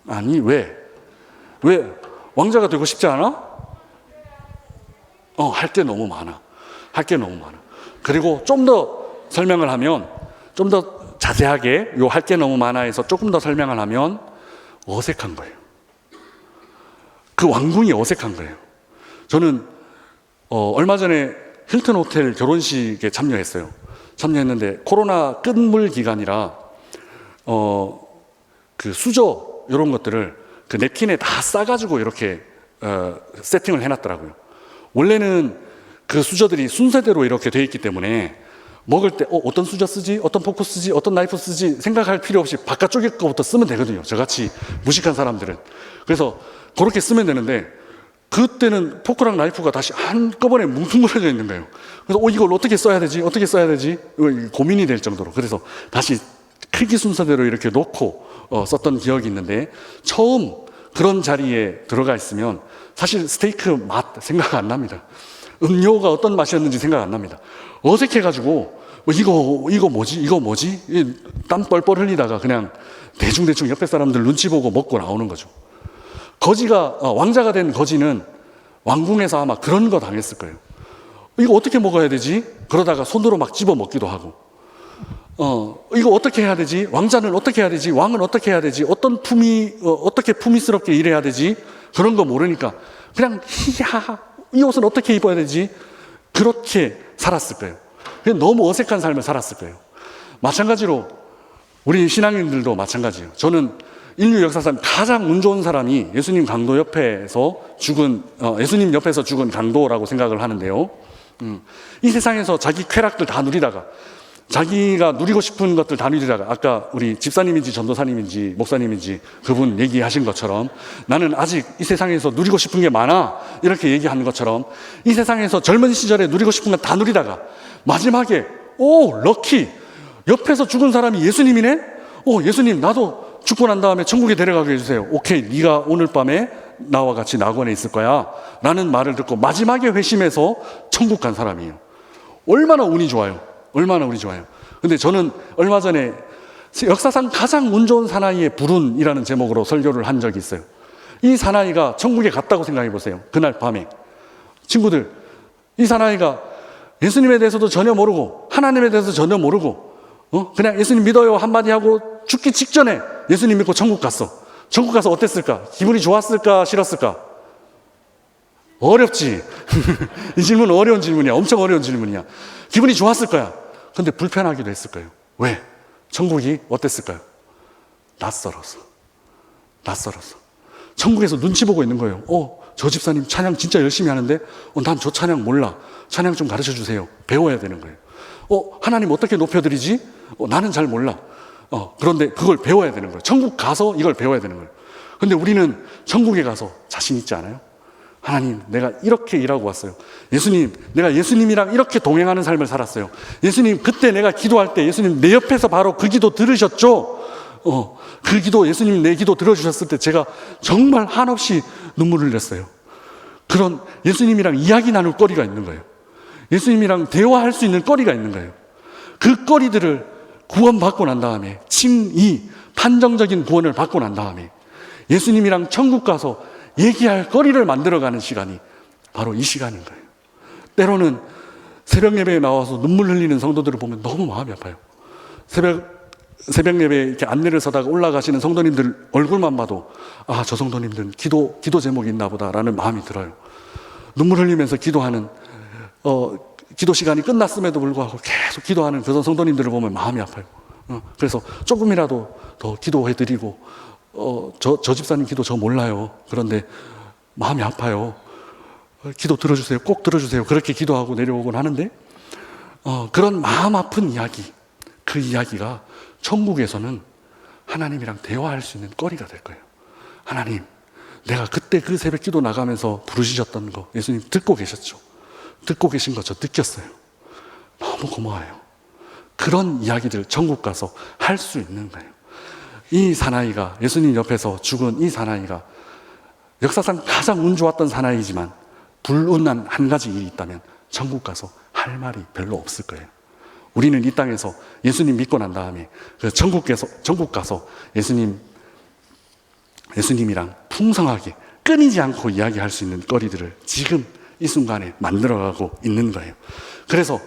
아니, 왜? 왕자가 되고 싶지 않아? 할 게 너무 많아. 그리고 좀 더 설명을 하면, 좀 더 자세하게 요 할 게 너무 많아에서 조금 더 설명을 하면 어색한 거예요. 그 왕궁이 어색한 거예요. 저는 얼마 전에 힐튼 호텔 결혼식에 참여했는데 코로나 끝물 기간이라 그 수저 이런 것들을 그 냅킨에 다 싸가지고 이렇게 세팅을 해놨더라고요. 원래는 그 수저들이 순서대로 이렇게 돼 있기 때문에 먹을 때 어떤 수저 쓰지, 어떤 포크 쓰지, 어떤 나이프 쓰지 생각할 필요 없이 바깥쪽에 거부터 쓰면 되거든요. 저같이 무식한 사람들은. 그래서 그렇게 쓰면 되는데 그때는 포크랑 나이프가 다시 한꺼번에 뭉뚱그려져 있는 거예요. 그래서 이걸 어떻게 써야 되지 고민이 될 정도로. 그래서 다시 크기 순서대로 이렇게 놓고 썼던 기억이 있는데, 처음 그런 자리에 들어가 있으면 사실 스테이크 맛 생각 안 납니다. 음료가 어떤 맛이었는지 생각 안 납니다. 어색해가지고 이거 뭐지? 땀 뻘뻘 흘리다가 그냥 대충 옆에 사람들 눈치 보고 먹고 나오는 거죠. 거지가 왕자가 된 거지는 왕궁에서 아마 그런 거 당했을 거예요. 이거 어떻게 먹어야 되지? 그러다가 손으로 막 집어 먹기도 하고, 이거 어떻게 해야 되지? 왕자는 어떻게 해야 되지? 왕은 어떻게 해야 되지? 어떻게 품위스럽게 일해야 되지? 그런 거 모르니까 그냥 이 옷은 어떻게 입어야 되지? 그렇게 살았을 거예요. 그냥 너무 어색한 삶을 살았을 거예요. 마찬가지로 우리 신앙인들도 마찬가지예요. 저는 인류 역사상 가장 운 좋은 사람이 예수님 옆에서 죽은 강도라고 생각을 하는데요. 이 세상에서 자기 쾌락들 다 누리다가, 자기가 누리고 싶은 것들 다 누리다가, 아까 우리 집사님인지 전도사님인지 목사님인지 그분 얘기하신 것처럼 나는 아직 이 세상에서 누리고 싶은 게 많아, 이렇게 얘기하는 것처럼 이 세상에서 젊은 시절에 누리고 싶은 건 다 누리다가 마지막에 럭키, 옆에서 죽은 사람이 예수님이네? 예수님, 나도 죽고 난 다음에 천국에 데려가게 해주세요. 오케이, 네가 오늘 밤에 나와 같이 낙원에 있을 거야 라는 말을 듣고 마지막에 회심해서 천국 간 사람이에요. 얼마나 운이 좋아요. 근데 저는 얼마 전에 역사상 가장 운 좋은 사나이의 불운이라는 제목으로 설교를 한 적이 있어요. 이 사나이가 천국에 갔다고 생각해 보세요. 그날 밤에. 친구들, 이 사나이가 예수님에 대해서도 전혀 모르고 하나님에 대해서 전혀 모르고 그냥 예수님 믿어요 한마디 하고 죽기 직전에 예수님 믿고 천국 갔어. 천국 가서 어땠을까? 기분이 좋았을까? 싫었을까? 어렵지. 이 질문 어려운 질문이야. 엄청 어려운 질문이야. 기분이 좋았을 거야. 근데 불편하기도 했을 거예요. 왜? 천국이 어땠을까요? 낯설어서. 천국에서 눈치 보고 있는 거예요. 저 집사님 찬양 진짜 열심히 하는데 난 저 찬양 몰라. 찬양 좀 가르쳐 주세요. 배워야 되는 거예요. 하나님 어떻게 높여드리지? 나는 잘 몰라. 그런데 그걸 배워야 되는 거예요. 천국 가서 이걸 배워야 되는 거예요. 근데 우리는 천국에 가서 자신 있지 않아요? 하나님, 내가 이렇게 일하고 왔어요. 예수님, 내가 예수님이랑 이렇게 동행하는 삶을 살았어요. 예수님, 그때 내가 기도할 때 예수님 내 옆에서 바로 그 기도 들으셨죠? 그 기도, 예수님 내 기도 들어주셨을 때 제가 정말 한없이 눈물을 흘렸어요. 그런 예수님이랑 이야기 나눌 거리가 있는 거예요. 예수님이랑 대화할 수 있는 거리가 있는 거예요. 그 거리들을 구원받고 난 다음에, 판정적인 구원을 받고 난 다음에 예수님이랑 천국 가서 얘기할 거리를 만들어가는 시간이 바로 이 시간인 거예요. 때로는 새벽 예배에 나와서 눈물 흘리는 성도들을 보면 너무 마음이 아파요. 새벽 예배에 이렇게 안내를 서다가 올라가시는 성도님들 얼굴만 봐도 저 성도님들은 기도 제목이 있나 보다라는 마음이 들어요. 눈물 흘리면서 기도하는 기도 시간이 끝났음에도 불구하고 계속 기도하는 그런 성도님들을 보면 마음이 아파요. 그래서 조금이라도 더 기도해드리고 저 집사님 기도 저 몰라요. 그런데 마음이 아파요. 기도 들어주세요. 꼭 들어주세요. 그렇게 기도하고 내려오곤 하는데 그런 마음 아픈 이야기, 그 이야기가 천국에서는 하나님이랑 대화할 수 있는 거리가 될 거예요. 하나님, 내가 그때 그 새벽 기도 나가면서 부르시셨던 거 예수님 듣고 계셨죠? 듣고 계신 거 저 느꼈어요. 너무 고마워요. 그런 이야기들 천국 가서 할 수 있는 거예요. 이 사나이가, 예수님 옆에서 죽은 이 사나이가 역사상 가장 운 좋았던 사나이지만 불운한 한 가지 일이 있다면 천국 가서 할 말이 별로 없을 거예요. 우리는 이 땅에서 예수님 믿고 난 다음에 그 천국 가서 예수님이랑 풍성하게 끊이지 않고 이야기할 수 있는 거리들을 지금 이 순간에 만들어가고 있는 거예요. 그래서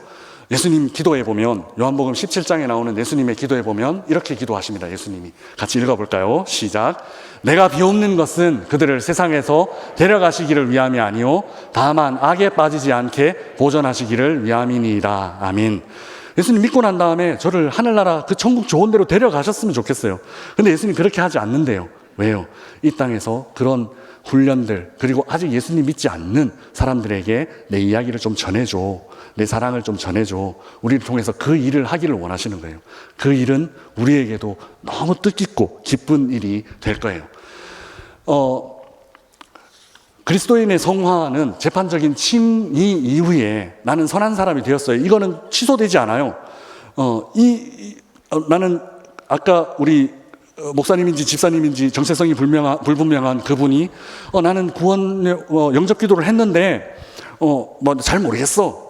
예수님 기도해 보면, 요한복음 17장에 나오는 예수님의 기도해 보면 이렇게 기도하십니다. 예수님이 같이 읽어볼까요? 시작. 내가 비옵는 것은 그들을 세상에서 데려가시기를 위함이 아니요 다만 악에 빠지지 않게 보존하시기를 위함이니이다. 아멘. 예수님 믿고 난 다음에 저를 하늘나라 그 천국 좋은 데로 데려가셨으면 좋겠어요. 근데 예수님 그렇게 하지 않는데요. 왜요? 이 땅에서 그런 훈련들, 그리고 아직 예수님 믿지 않는 사람들에게 내 이야기를 좀 전해줘, 내 사랑을 좀 전해줘, 우리를 통해서 그 일을 하기를 원하시는 거예요. 그 일은 우리에게도 너무 뜻깊고 기쁜 일이 될 거예요. 그리스도인의 성화는 재판적인 칭의 이후에 나는 선한 사람이 되었어요, 이거는 취소되지 않아요. 나는 아까 우리 목사님인지 집사님인지 정체성이 불분명한 그분이 나는 구원 영접 기도를 했는데 뭐 잘 모르겠어.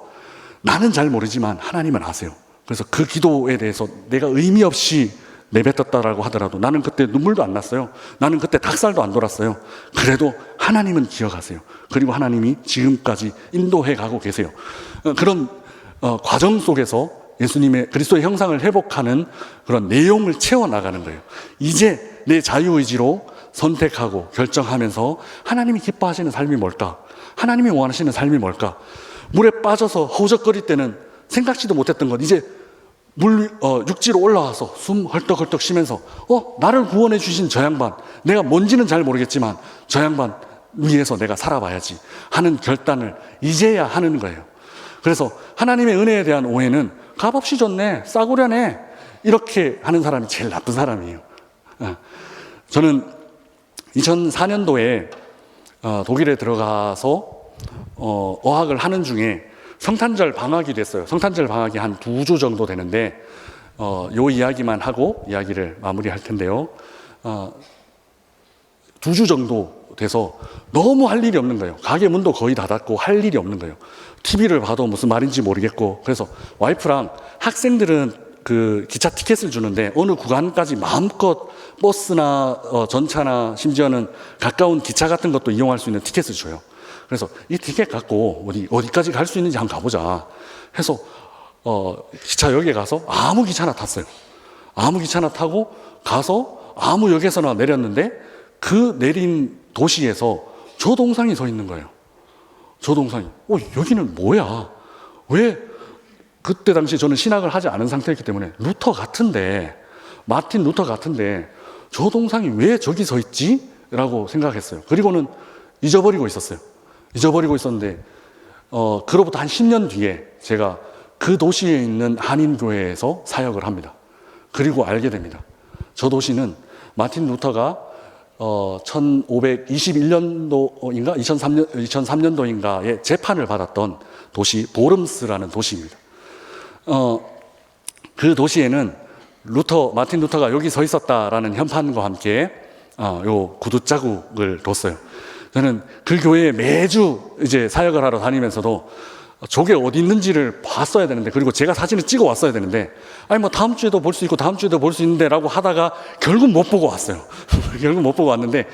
나는 잘 모르지만 하나님은 아세요. 그래서 그 기도에 대해서 내가 의미 없이 내뱉었다라고 하더라도 나는 그때 눈물도 안 났어요. 나는 그때 닭살도 안 돌았어요. 그래도 하나님은 기억하세요. 그리고 하나님이 지금까지 인도해 가고 계세요. 그런 과정 속에서 예수님의 그리스도의 형상을 회복하는 그런 내용을 채워나가는 거예요. 이제 내 자유의지로 선택하고 결정하면서 하나님이 기뻐하시는 삶이 뭘까? 하나님이 원하시는 삶이 뭘까? 물에 빠져서 허우적거릴 때는 생각지도 못했던 것, 이제 육지로 올라와서 숨 헐떡헐떡 쉬면서 나를 구원해 주신 저 양반, 내가 뭔지는 잘 모르겠지만 저 양반 위해서 내가 살아봐야지 하는 결단을 이제야 하는 거예요. 그래서 하나님의 은혜에 대한 오해는 값없이 줬네, 싸구려네, 이렇게 하는 사람이 제일 나쁜 사람이에요. 저는 2004년도에 독일에 들어가서 어학을 하는 중에 성탄절 방학이 됐어요. 성탄절 방학이 한 2주 정도 되는데 요 이야기만 하고 이야기를 마무리할 텐데요. 2주 정도 돼서 너무 할 일이 없는 거예요. 가게 문도 거의 닫았고 할 일이 없는 거예요. TV를 봐도 무슨 말인지 모르겠고, 그래서 와이프랑 학생들은 그 기차 티켓을 주는데 어느 구간까지 마음껏 버스나 전차나 심지어는 가까운 기차 같은 것도 이용할 수 있는 티켓을 줘요. 그래서 이 티켓 갖고 어디까지 갈 수 있는지 한번 가보자 해서 기차역에 가서 아무 기차나 탔어요. 아무 기차나 타고 가서 아무 역에서나 내렸는데 그 내린 도시에서 조동상이 서 있는 거예요. 조동상이. 여기는 뭐야? 왜? 그때 당시 저는 신학을 하지 않은 상태였기 때문에 마틴 루터 같은데 조동상이 왜 저기 서 있지? 라고 생각했어요. 그리고는 잊어버리고 있었는데 그로부터 한 10년 뒤에 제가 그 도시에 있는 한인교회에서 사역을 합니다. 그리고 알게 됩니다. 저 도시는 마틴 루터가 1521년도인가 2003년도인가에 재판을 받았던 도시 보름스라는 도시입니다. 그 도시에는 마틴 루터가 여기 서 있었다라는 현판과 함께 요 구두 자국을 뒀어요. 저는 그 교회에 매주 이제 사역을 하러 다니면서도 저게 어디 있는지를 봤어야 되는데, 그리고 제가 사진을 찍어 왔어야 되는데, 뭐 다음 주에도 볼 수 있고 다음 주에도 볼 수 있는데 라고 하다가 결국 못 보고 왔어요. 결국 못 보고 왔는데,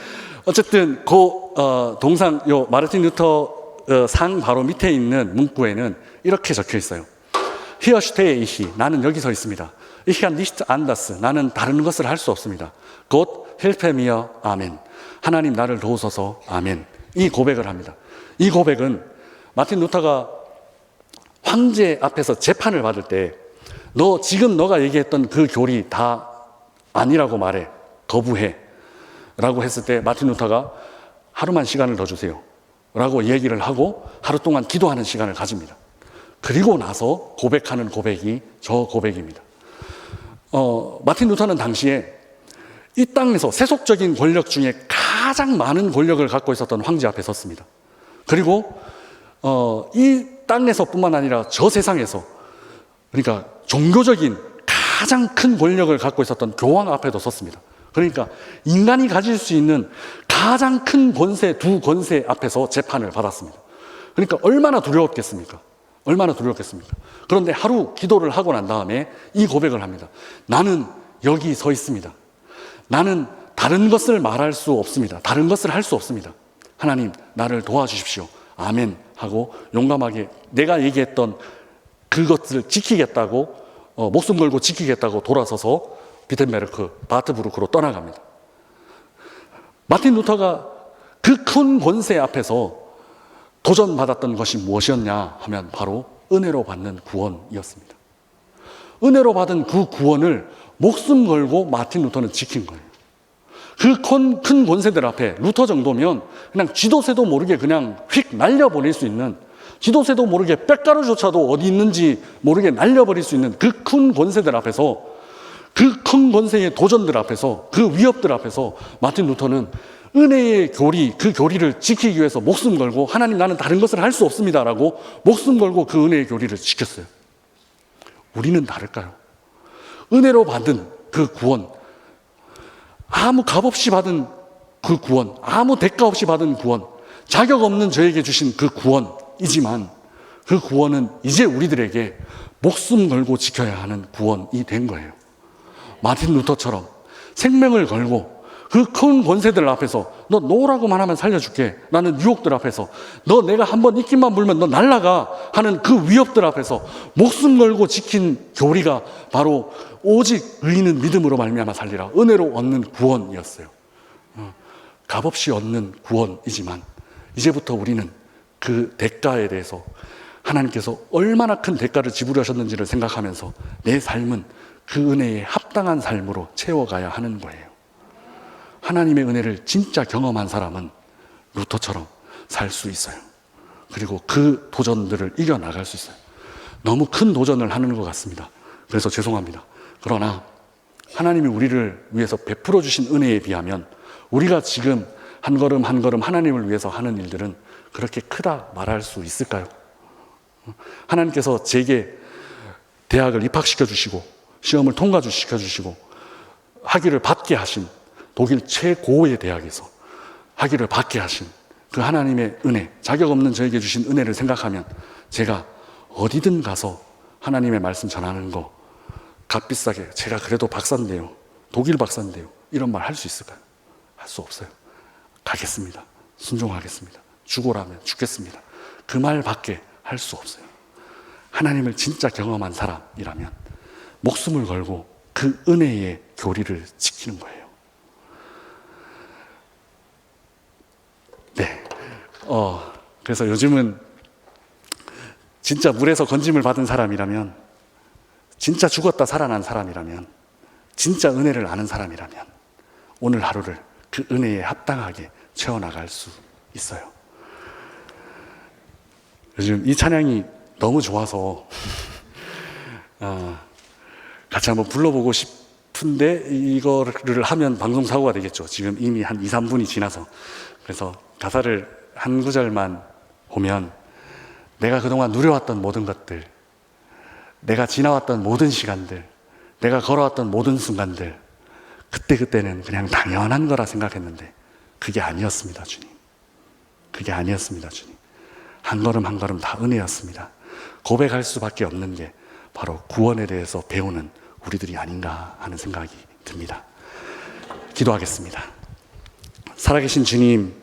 어쨌든 동상 요 마르틴 루터 상 바로 밑에 있는 문구에는 이렇게 적혀 있어요. Hier stehe ich, 나는 여기 서 있습니다. Ich kann nicht anders, 나는 다른 것을 할 수 없습니다. Gott helfe mir, 아멘. 하나님 나를 도우소서, 아멘. 이 고백을 합니다. 이 고백은 마틴 루터가 황제 앞에서 재판을 받을 때 지금 너가 얘기했던 그 교리 다 아니라고 말해, 거부해 라고 했을 때 마틴 루터가 하루만 시간을 더 주세요 라고 얘기를 하고 하루 동안 기도하는 시간을 가집니다. 그리고 나서 고백하는 고백이 저 고백입니다. 마틴 루터는 당시에 이 땅에서 세속적인 권력 중에 가장 많은 권력을 갖고 있었던 황제 앞에 섰습니다. 그리고 이 땅에서뿐만 아니라 저 세상에서, 그러니까 종교적인 가장 큰 권력을 갖고 있었던 교황 앞에도 섰습니다. 그러니까 인간이 가질 수 있는 가장 큰 권세, 두 권세 앞에서 재판을 받았습니다. 그러니까 얼마나 두려웠겠습니까? 그런데 하루 기도를 하고 난 다음에 이 고백을 합니다. 나는 여기 서 있습니다. 나는 다른 것을 말할 수 없습니다. 다른 것을 할 수 없습니다. 하나님 나를 도와주십시오. 아멘 하고 용감하게 내가 얘기했던 그것을 지키겠다고 목숨 걸고 지키겠다고 돌아서서 비텐베르크, 바트부르크로 떠나갑니다. 마틴 루터가 그 큰 권세 앞에서 도전받았던 것이 무엇이었냐 하면 바로 은혜로 받는 구원이었습니다. 은혜로 받은 그 구원을 목숨 걸고 마틴 루터는 지킨 거예요. 그 큰 권세들 앞에 루터 정도면 그냥 쥐도새도 모르게 그냥 휙 날려버릴 수 있는, 쥐도새도 모르게 빽가루조차도 어디 있는지 모르게 날려버릴 수 있는 그 큰 권세들 앞에서, 그 큰 권세의 도전들 앞에서, 그 위협들 앞에서 마틴 루터는 은혜의 교리, 그 교리를 지키기 위해서 목숨 걸고 하나님 나는 다른 것을 할 수 없습니다 라고 목숨 걸고 그 은혜의 교리를 지켰어요. 우리는 다를까요? 은혜로 받은 그 구원, 아무 값 없이 받은 그 구원, 아무 대가 없이 받은 구원, 자격 없는 저에게 주신 그 구원이지만 그 구원은 이제 우리들에게 목숨 걸고 지켜야 하는 구원이 된 거예요. 마틴 루터처럼 생명을 걸고 그 큰 권세들 앞에서 너 놓으라고만 하면 살려줄게 라는 유혹들 앞에서, 너 내가 한번 입김만 불면 너 날라가 하는 그 위협들 앞에서 목숨 걸고 지킨 교리가 바로 오직 의인은 믿음으로 말미암아 살리라, 은혜로 얻는 구원이었어요. 값없이 얻는 구원이지만 이제부터 우리는 그 대가에 대해서 하나님께서 얼마나 큰 대가를 지불하셨는지를 생각하면서 내 삶은 그 은혜에 합당한 삶으로 채워가야 하는 거예요. 하나님의 은혜를 진짜 경험한 사람은 루터처럼 살 수 있어요. 그리고 그 도전들을 이겨나갈 수 있어요. 너무 큰 도전을 하는 것 같습니다. 그래서 죄송합니다. 그러나 하나님이 우리를 위해서 베풀어 주신 은혜에 비하면 우리가 지금 한 걸음 한 걸음 하나님을 위해서 하는 일들은 그렇게 크다 말할 수 있을까요? 하나님께서 제게 대학을 입학시켜 주시고 시험을 통과시켜 주시고 학위를 받게 하신, 독일 최고의 대학에서 학위를 받게 하신 그 하나님의 은혜, 자격 없는 저에게 주신 은혜를 생각하면 제가 어디든 가서 하나님의 말씀 전하는 거 값비싸게, 제가 그래도 박사인데요, 독일 박사인데요, 이런 말 할 수 있을까요? 할 수 없어요. 가겠습니다. 순종하겠습니다. 죽으라면 죽겠습니다. 그 말밖에 할 수 없어요. 하나님을 진짜 경험한 사람이라면 목숨을 걸고 그 은혜의 교리를 지키는 거예요. 네. 그래서 요즘은 진짜 물에서 건짐을 받은 사람이라면, 진짜 죽었다 살아난 사람이라면, 진짜 은혜를 아는 사람이라면 오늘 하루를 그 은혜에 합당하게 채워나갈 수 있어요. 요즘 이 찬양이 너무 좋아서 같이 한번 불러보고 싶은데 이거를 하면 방송사고가 되겠죠. 지금 이미 한 2, 3분이 지나서. 그래서 가사를 한 구절만 보면, 내가 그동안 누려왔던 모든 것들, 내가 지나왔던 모든 시간들, 내가 걸어왔던 모든 순간들, 그때는 그냥 당연한 거라 생각했는데 그게 아니었습니다, 주님. 그게 아니었습니다, 주님. 한 걸음 한 걸음 다 은혜였습니다. 고백할 수밖에 없는 게 바로 구원에 대해서 배우는 우리들이 아닌가 하는 생각이 듭니다. 기도하겠습니다. 살아계신 주님,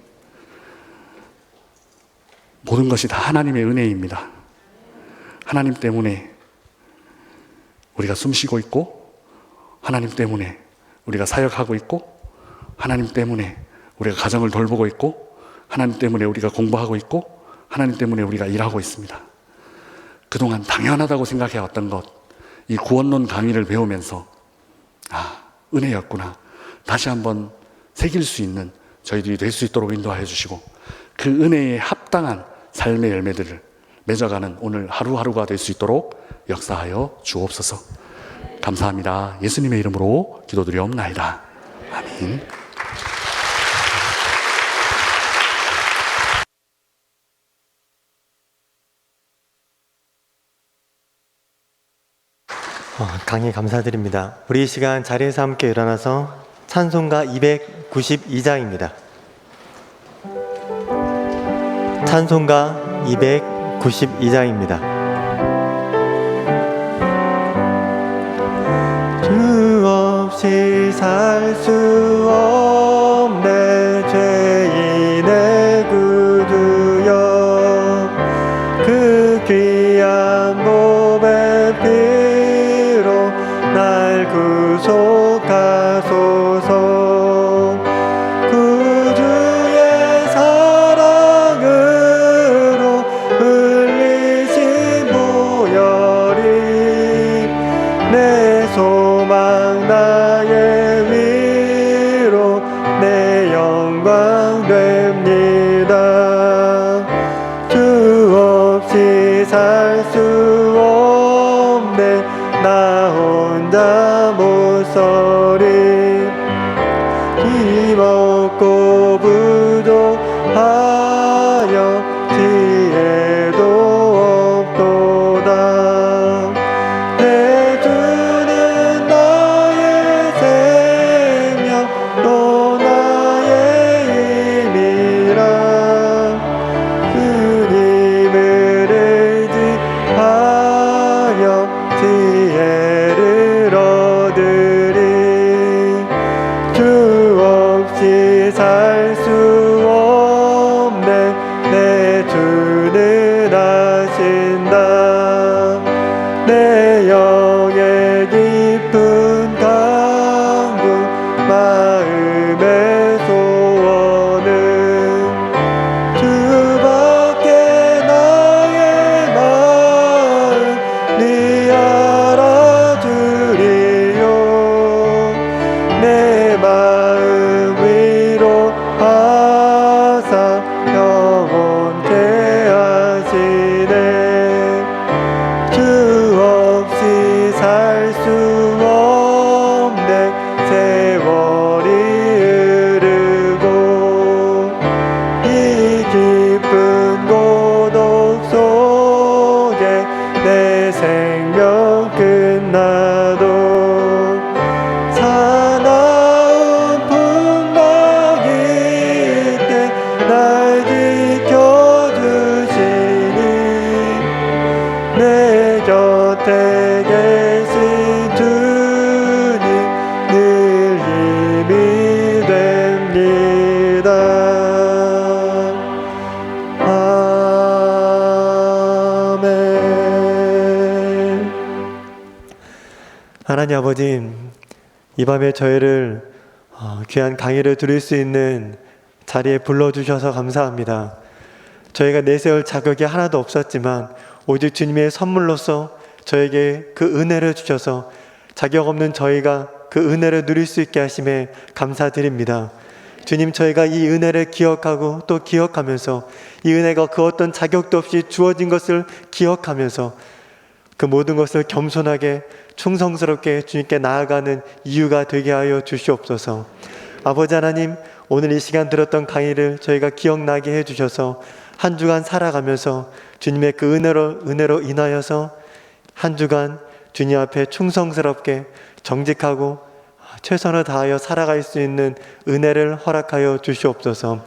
모든 것이 다 하나님의 은혜입니다. 하나님 때문에 우리가 숨쉬고 있고, 하나님 때문에 우리가 사역하고 있고, 하나님 때문에 우리가 가정을 돌보고 있고, 하나님 때문에 우리가 공부하고 있고, 하나님 때문에 우리가 일하고 있습니다. 그동안 당연하다고 생각해왔던 것, 이 구원론 강의를 배우면서 은혜였구나, 다시 한번 새길 수 있는 저희들이 될 수 있도록 인도하여 주시고, 그 은혜에 합당한 삶의 열매들을 맺어가는 오늘 하루하루가 될 수 있도록 역사하여 주옵소서. 감사합니다. 예수님의 이름으로 기도드리옵나이다. 아멘.
강의 감사드립니다. 우리 이 시간 자리에서 함께 일어나서 찬송가 292장입니다. 찬송가 292장입니다. 주 없이 살 수 없네 죄인의 구주여, 그 귀한 몸의 피로 날 구속하소서. 구주의 사랑으로 흘리신 보혈이 내 소망 나의 위로 내 영광 됩니다. 주 없이 살 수 없네 나 혼자 못 서리. 힘없고 부족하여 지혜도 없도다. 내 주는 나의 하나님 아버지, 이 밤에 저희를 귀한 강의를 들을 수 있는 자리에 불러주셔서 감사합니다. 저희가 내세울 자격이 하나도 없었지만 오직 주님의 선물로서 저에게 그 은혜를 주셔서 자격 없는 저희가 그 은혜를 누릴 수 있게 하심에 감사드립니다. 주님, 저희가 이 은혜를 기억하고 또 기억하면서 이 은혜가 그 어떤 자격도 없이 주어진 것을 기억하면서 그 모든 것을 겸손하게 충성스럽게 주님께 나아가는 이유가 되게 하여 주시옵소서. 아버지 하나님, 오늘 이 시간 들었던 강의를 저희가 기억나게 해주셔서 한 주간 살아가면서 주님의 그 은혜로 인하여서 한 주간 주님 앞에 충성스럽게 정직하고 최선을 다하여 살아갈 수 있는 은혜를 허락하여 주시옵소서.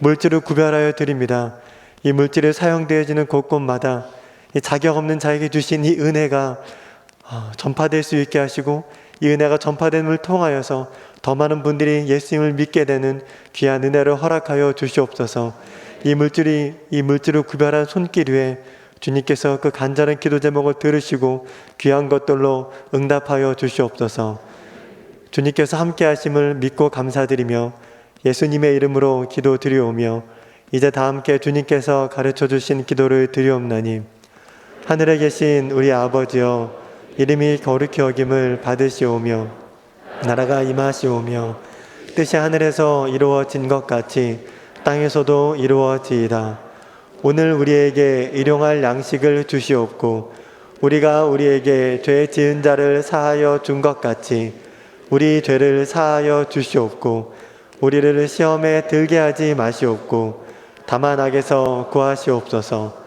물질을 구별하여 드립니다. 이 물질이 사용되어지는 곳곳마다 이 자격 없는 자에게 주신 이 은혜가 전파될 수 있게 하시고 이 은혜가 전파됨을 통하여서 더 많은 분들이 예수님을 믿게 되는 귀한 은혜를 허락하여 주시옵소서. 이 물질을 구별한 손길 위에 주님께서 그 간절한 기도 제목을 들으시고 귀한 것들로 응답하여 주시옵소서. 주님께서 함께 하심을 믿고 감사드리며 예수님의 이름으로 기도드리오며 이제 다 함께 주님께서 가르쳐 주신 기도를 드리옵나니 하늘에 계신 우리 아버지여, 이름이 거룩히 여김을 받으시오며 나라가 임하시오며 뜻이 하늘에서 이루어진 것 같이 땅에서도 이루어지이다. 오늘 우리에게 일용할 양식을 주시옵고 우리가 우리에게 죄 지은 자를 사하여 준 것 같이 우리 죄를 사하여 주시옵고 우리를 시험에 들게 하지 마시옵고 다만 악에서 구하시옵소서.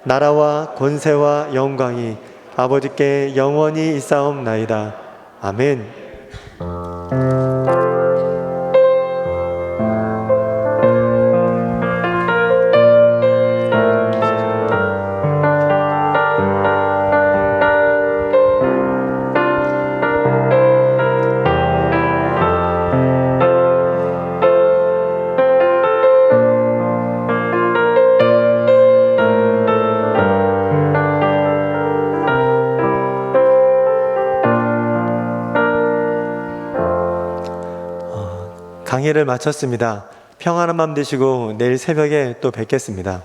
나라와 권세와 영광이 아버지께 영원히 있사옵나이다. 아멘. 강의를 마쳤습니다. 평안한 밤 되시고 내일 새벽에 또 뵙겠습니다.